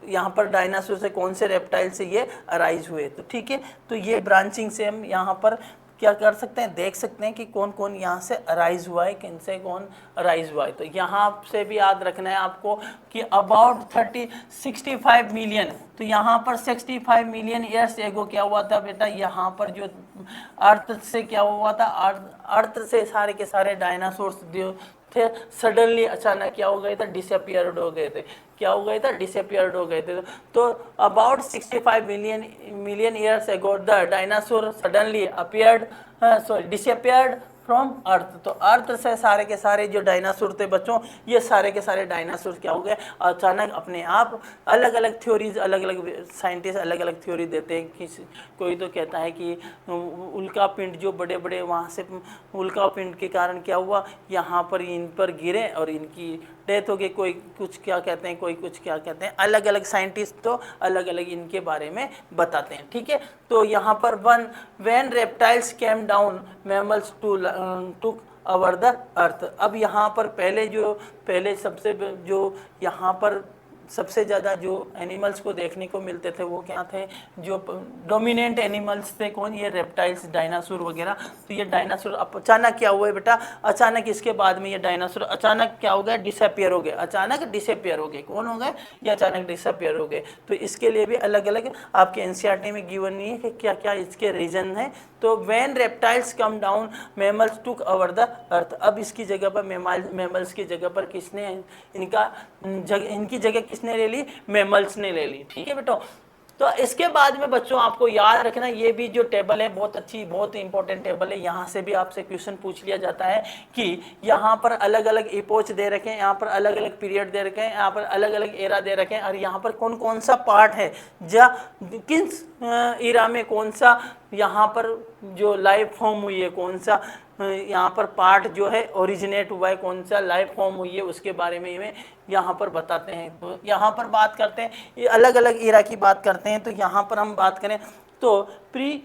यहाँ पर डायनासोर से, कौन से रेप्टाइल से ये अराइज हुए। तो ठीक है, तो ये ब्रांचिंग से हम यहाँ पर क्या कर सकते हैं? देख सकते हैं कि कौन कौन यहाँ से अराइज हुआ है, किन से कौन अराइज हुआ है। तो यहाँ से भी याद रखना है आपको कि अबाउट 65 मिलियन, तो यहाँ पर 65 मिलियन ईयर्स एगो क्या हुआ था बेटा? यहाँ पर जो अर्थ से क्या हुआ था? अर्थ से सारे के सारे डायनासोर्स जो थे सडनली अचानक क्या हो गए थे? डिसअपियर्ड हो गए थे। क्या हो गए थे? डिसअपियर्ड हो गए थे। तो about 65 million years ago the dinosaur suddenly disappeared from earth. तो अर्थ से सारे के सारे जो डायनासोर थे बच्चों, ये सारे के सारे डायनासोर क्या हो गए? अचानक अपने आप। अलग अलग थ्योरीज, अलग अलग साइंटिस्ट अलग अलग थ्योरी देते हैं। कोई तो कहता है कि उल्का पिंड जो बड़े बड़े वहाँ से उल्का पिंड के कारण क्या हुआ, यहाँ पर इन पर गिरे और इनकी डेथ हो गई। कोई कुछ क्या कहते हैं, कोई कुछ क्या कहते हैं। अलग अलग साइंटिस्ट तो अलग अलग इनके बारे में बताते हैं। ठीक है, तो यहाँ पर when reptiles came down mammals took over the earth. अब यहाँ पर पहले सबसे जो यहाँ पर सबसे ज़्यादा जो एनिमल्स को देखने को मिलते थे वो क्या थे? जो डोमिनेंट एनिमल्स थे कौन? ये रेप्टाइल्स, डायनासोर वगैरह। तो ये डायनासोर अचानक क्या हुआ बेटा? अचानक इसके बाद में ये डायनासोर अचानक क्या हो गया? डिसअपियर हो गए। अचानक डिसअपियर हो गए। कौन हो गए? ये अचानक डिसअपियर हो गए। तो इसके लिए भी अलग अलग आपके एनसीईआरटी में गिवन नहीं है कि क्या क्या इसके रीजन है। तो when reptiles come down mammals took over the earth. अब इसकी जगह पर मैमल्स की जगह पर किसने इनकी जगह किसने ले ली? मैमल्स ने ले ली। ठीक है बेटो। तो इसके बाद में बच्चों आपको याद रखना, ये भी जो टेबल है बहुत अच्छी, बहुत इंपॉर्टेंट टेबल है। यहाँ से भी आपसे क्वेश्चन पूछ लिया जाता है कि यहाँ पर अलग अलग इपोच दे रखे हैं, यहाँ पर अलग अलग पीरियड दे रखे हैं, यहाँ पर अलग अलग एरा दे रखे हैं, और यहाँ पर कौन कौन सा पार्ट है, किस एरा में कौन सा यहाँ पर जो लाइफ फॉर्म हुई है, कौन सा यहाँ पर पार्ट जो है ओरिजिनेट हुआ है, कौन सा लाइफ फॉर्म हुई है, उसके बारे में यहाँ पर बताते हैं। तो यहाँ पर बात करते हैं, ये अलग अलग एरा की बात करते हैं। तो यहाँ पर हम बात करें तो pre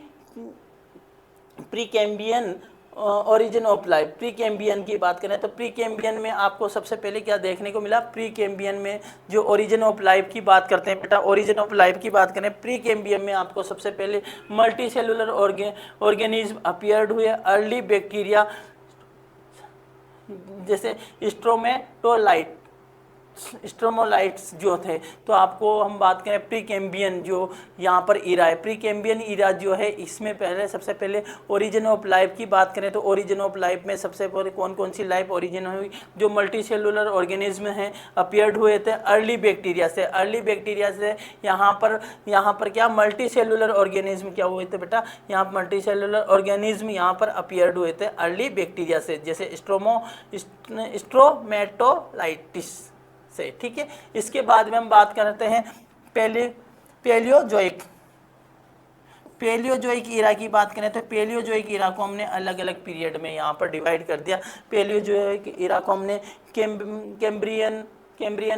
Cambrian origin of life, pre Cambrian की बात करें तो प्री कैम्बियन में आपको सबसे पहले क्या देखने को मिला? प्री कैम्बियन में जो ओरिजिन ऑफ लाइफ की बात करते हैं बेटा, ओरिजिन ऑफ लाइफ की बात करें प्री कैम्बियन में आपको सबसे पहले मल्टी सेलुलर ऑर्गेनिज्म अपीयर्ड हुए। अर्ली बैक्टीरिया जैसे स्ट्रोमेटोलाइट, स्ट्रोमोलाइट्स जो थे। तो आपको हम बात करें प्री कैम्बियन जो यहाँ पर ईरा है, प्री कैम्बियन ईरा जो है इसमें पहले सबसे पहले ओरिजिन ऑफ लाइफ की बात करें तो ओरिजिन ऑफ लाइफ में सबसे पहले कौन कौन सी लाइफ ओरिजिन हुई, जो मल्टी सेलुलर ऑर्गेनिज्म हैं अपीयर्ड हुए थे अर्ली बैक्टीरिया से। अर्ली बैक्टीरिया से यहाँ पर क्या मल्टी सेलुलर ऑर्गेनिज्म क्या हुए थे बेटा, यहाँ मल्टी सेलुलर ऑर्गेनिज्म यहाँ पर अपीयर्ड हुए थे अर्ली बैक्टीरिया से, जैसे स्ट्रोमेटोलाइटिस से। ठीक है, इसके बाद में हम बात करते हैं पेलियोजोइक ईरा की बात करें तो पेलियोजोइक ईरा को हमने अलग अलग पीरियड में यहाँ पर डिवाइड कर दिया। पेलियोजोइक ईरा को हमने कैम्ब्रियन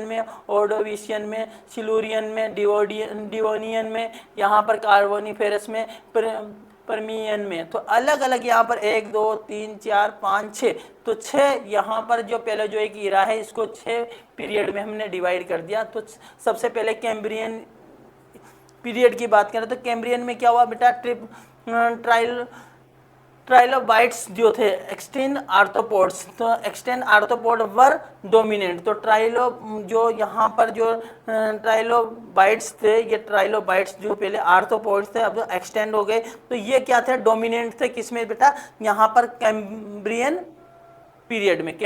में, ऑर्डोविशियन में, सिलूरियन में, डिवोनियन में, यहाँ पर कार्बोनिफेरस में, परमियन में। तो अलग अलग यहाँ पर 1 2 3 4 5 6, तो 6 यहाँ पर जो पेलियोजोइक ईरा है इसको 6 पीरियड में हमने डिवाइड कर दिया। तो सबसे पहले कैम्ब्रियन पीरियड की बात करें तो कैम्ब्रियन में क्या हुआ बेटा, ट्राइलोबाइट्स जो थे एक्सटेंड आर्थ्रोपोड्स, तो एक्सटेंड आर्थ्रोपोड वर डोमिनेंट। तो जो यहाँ पर जो ट्राइलोबाइट्स थे, ये ट्राइलोबाइट्स जो पहले आर्थ्रोपोड्स थे अब एक्सटेंड हो गए, तो ये क्या थे डोमिनेंट थे किसमें बेटा, यहाँ पर कैम्ब्रियन पीरियड में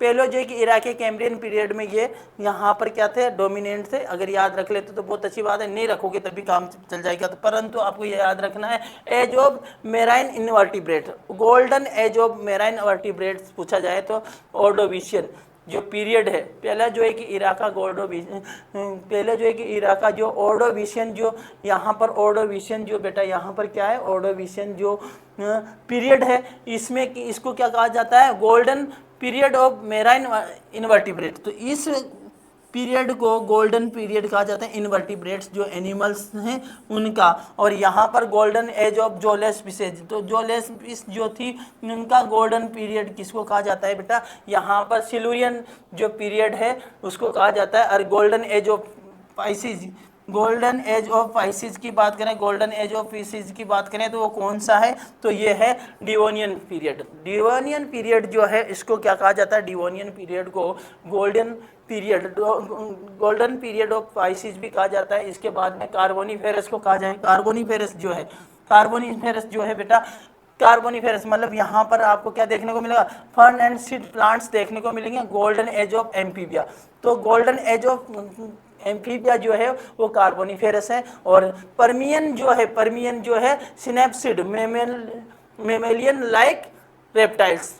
पेलियोजोइक ईरा के कैम्ब्रियन पीरियड में ये यहाँ पर क्या थे डोमिनेंट थे। अगर याद रख लेते तो बहुत अच्छी बात है, नहीं रखोगे तभी काम चल जाएगा। तो परंतु आपको ये याद रखना है age of marine invertebrate, golden age of marine invertebrate पूछा जाए तो ऑर्डोविशियन जो पीरियड है पेलियोजोइक ईरा का पेलियोजोइक ईरा का जो ऑर्डोविशियन जो यहाँ पर ऑर्डोविशियन जो बेटा यहाँ पर क्या है ऑर्डोविशियन जो पीरियड है इसमें इसको क्या कहा जाता है golden period of marine invertebrate. तो इस पीरियड को गोल्डन पीरियड कहा जाता है इनवर्टिब्रेट्स जो एनिमल्स हैं उनका। और यहाँ पर golden age of jawless fishes, तो जोलेस फिश जो थी उनका गोल्डन पीरियड किसको कहा जाता है बेटा, यहाँ पर सिलूरियन जो पीरियड है उसको कहा जाता है। और गोल्डन एज ऑफ पाइसिस की बात करें, गोल्डन एज ऑफ फिशेज की बात करें तो वो कौन सा है, तो ये है डिवोनियन पीरियड। डिवोनियन पीरियड जो है इसको क्या कहा जाता है, डिवोनियन पीरियड को गोल्डन पीरियड ऑफ पाइसिस भी कहा जाता है। इसके बाद में कार्बोनिफेरस को कहा जाए, कार्बोनिफेरस जो है बेटा, कार्बोनिफेरस मतलब यहाँ पर आपको क्या देखने को मिलेगा, फर्न एंड सीड प्लांट्स देखने को मिलेंगे। गोल्डन एज ऑफ एम्फीबिया, तो गोल्डन एज ऑफ एम्फीबिया जो है वो कार्बोनिफेरस है। और परमियन जो है सिनेप्सिड मेमेलियन लाइक रेप्टाइल्स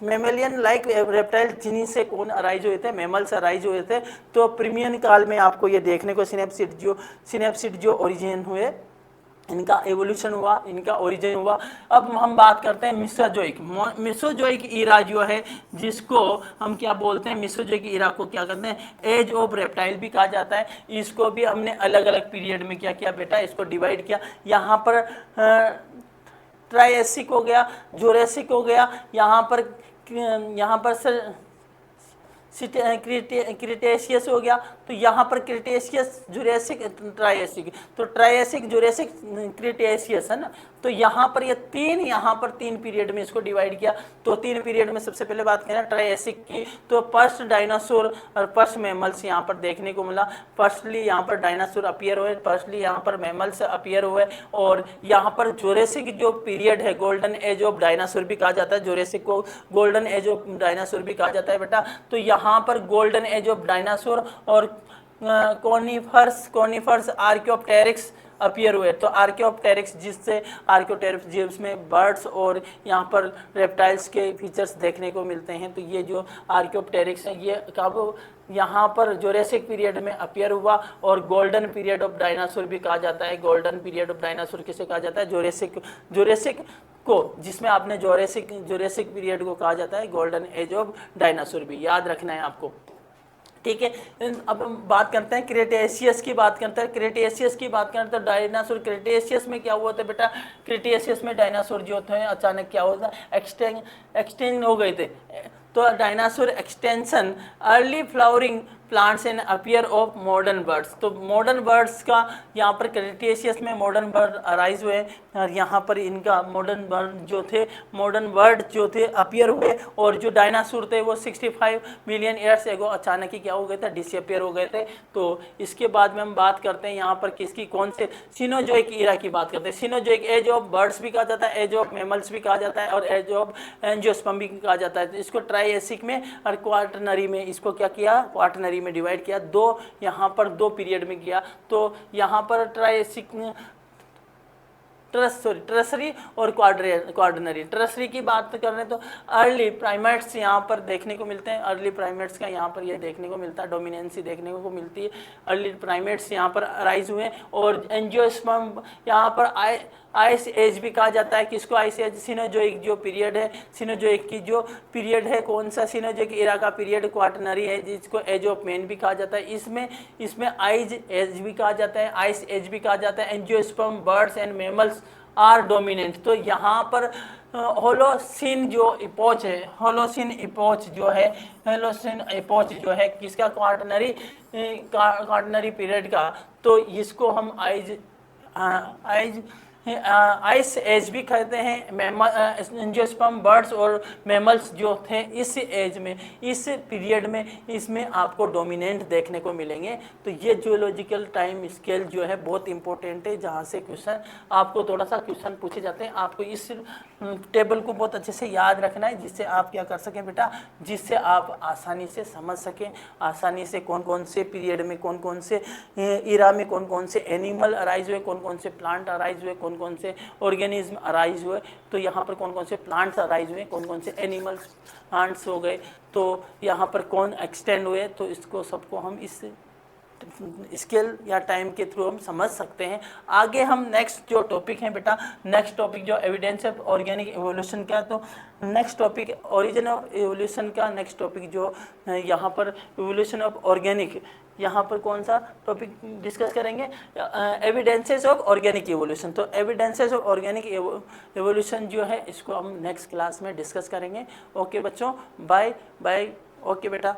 जिन्हीं से कौन अराइज हुए थे, मेमल्स अराइज हुए थे। तो प्रीमियन काल में आपको ये देखने को सिनेप्सिड जो ओरिजिन हुए, इनका एवोल्यूशन हुआ, इनका ओरिजिन हुआ। अब हम बात करते हैं मिसोजोइक ईरा जो है जिसको हम क्या बोलते हैं, मिसोजोइक ईरा को क्या कहते हैं, एज ऑफ रेप्टाइल भी कहा जाता है। इसको भी हमने अलग अलग पीरियड में क्या किया बेटा, इसको डिवाइड किया। यहाँ पर ट्रायसिक हो गया, जुरेसिक हो गया, यहाँ पर क्रिटेशियस हो गया, तो यहाँ पर क्रिटेशियस, जुरेसिक, ट्रायसिक, तो ट्रायसिक, जुरेसिक, क्रिटेशियस है ना। तो यहाँ पर ये तीन पीरियड में इसको डिवाइड किया। तो 3 पीरियड में सबसे पहले बात करें ट्रायसिक की, तो फर्स्ट डायनासोर और फर्स्ट मैमल्स यहाँ पर देखने को मिला। फर्स्टली यहाँ पर डायनासोर अपीयर हुए, फर्स्टली यहाँ पर मैमल्स अपीयर हुए। और यहाँ पर जुरेसिक जो पीरियड है गोल्डन एज ऑफ डायनासोर भी कहा जाता है, जुरेसिक को गोल्डन एज ऑफ डायनासोर भी कहा जाता है बेटा। तो यहाँ पर गोल्डन एज ऑफ डायनासोर और कॉनिफर्स आर्कियोप्टेरिक्स अपीयर हुए। तो आर्कियोप्टेरिक्स जिसमें बर्ड्स और यहाँ पर रेप्टाइल्स के फीचर्स देखने को मिलते हैं। तो ये जो आर्कियोप्टेरिक्स है ये कब यहाँ पर जुरेसिक पीरियड में अपीयर हुआ। और गोल्डन पीरियड ऑफ डायनासोर भी कहा जाता है। गोल्डन पीरियड ऑफ डायनासोर किसे कहा जाता है, जुरेसिक को, जिसमें आपने जुरेसिक पीरियड को कहा जाता है गोल्डन एज ऑफ डायनासोर भी याद रखना है आपको। ठीक है, अब हम बात करते हैं क्रिटेशियस की बात करते हैं। क्रिटेशियस की बात करते हैं तो डायनासोर क्रिटेशियस में क्या हुआ था बेटा, क्रिटेशियस में डायनासोर जो थे अचानक क्या हुआ था, एक्सटेंड हो गए थे। तो dinosaur extension early flowering plants and appear of modern birds. तो मॉडर्न बर्ड्स का यहाँ पर क्रेटेशियस में मॉडर्न बर्ड अराइज हुए और यहाँ पर इनका मॉडर्न बर्ड जो थे अपीयर हुए, और जो डायनासोर थे वो 65 मिलियन ईयर्स एगो अचानक ही क्या हो गए थे, डिसअपियर हो गए थे। तो इसके बाद में हम बात करते हैं यहाँ पर किसकी, कौन से सिनोजोइक ईरा की बात करते हैं। सिनोजोइक एज ऑफ बर्ड्स भी कहा जाता है, एज ऑफ मैमल्स भी कहा जाता है और एज ऑफ एंजियोस्पर्म भी कहा जाता है। तो इसको ट्राइएसिक में और क्वाटरनरी में इसको क्या किया, क्वाटरनरी में डिवाइड किया, यहाँ पर दो पीरियड में किया। तो यहाँ पर ट्राइएसिक ट्रसरी और क्वाड्रनरी। ट्रसरी की बात कर रहे हैं तो अर्ली प्राइमेट्स यहाँ पर देखने को मिलते हैं, अर्ली प्राइमेट्स का यहाँ पर ये देखने को मिलता है, डोमिनेंसी देखने को मिलती है। अर्ली प्राइमेट्स यहाँ पर अराइज हुए और एंजियोस्पर्म यहाँ पर आइस एज भी कहा जाता है। किसको आइस एज, सिनोजोइक जो पीरियड है, सिनोजोइक की जो पीरियड है, कौन सा सिनोजोइक एरा का पीरियड क्वाटरनरी है, जिसको एज ऑफ मैन भी कहा जाता है। इसमें आइज एज भी कहा जाता है, आइस एज भी कहा जाता है। Angiosperm birds and mammals are dominant. तो यहाँ पर होलोसिन जो इपोच है, होलोसिन इपोच जो है किसका, क्वाटरनरी पीरियड का। तो इसको हम आइस एज भी कहते हैं। एंजियोस्पर्म बर्ड्स और मैमल्स जो थे इस एज में, इस पीरियड में, इसमें आपको डोमिनेंट देखने को मिलेंगे। तो ये जियोलॉजिकल टाइम स्केल जो है बहुत इंपॉर्टेंट है, जहाँ से क्वेश्चन आपको थोड़ा सा क्वेश्चन पूछे जाते हैं। आपको इस टेबल को बहुत अच्छे से याद रखना है, जिससे आप क्या कर सकें बेटा, जिससे आप आसानी से समझ सकें, आसानी से कौन कौन से पीरियड में, कौन कौन से इरा में कौन कौन से एनिमल अराइज हुए, कौन कौन से प्लांट अराइज हुए, कौन कौन से ऑर्गेनिज्म अराइज हुए। तो यहाँ पर कौन कौन से प्लांट्स अराइज हुए, कौन कौन से एनिमल्स प्लांट्स हो गए, तो यहाँ पर कौन एक्सटेंड हुए। तो इसको सबको हम इस स्केल या टाइम के थ्रू हम समझ सकते हैं। आगे हम नेक्स्ट जो टॉपिक है बेटा, नेक्स्ट टॉपिक जो एविडेंस ऑफ ऑर्गेनिक एवोल्यूशन का, तो next topic origin of evolution का। नेक्स्ट टॉपिक जो यहाँ पर एवोल्यूशन ऑफ ऑर्गेनिक, यहाँ पर कौन सा टॉपिक डिस्कस करेंगे, एविडेंसेस ऑफ ऑर्गेनिक एवोल्यूशन। तो एविडेंसेस ऑफ ऑर्गेनिक एवोल्यूशन जो है इसको हम नेक्स्ट क्लास में डिस्कस करेंगे। ओके बच्चों, बाय बाय। ओके बेटा।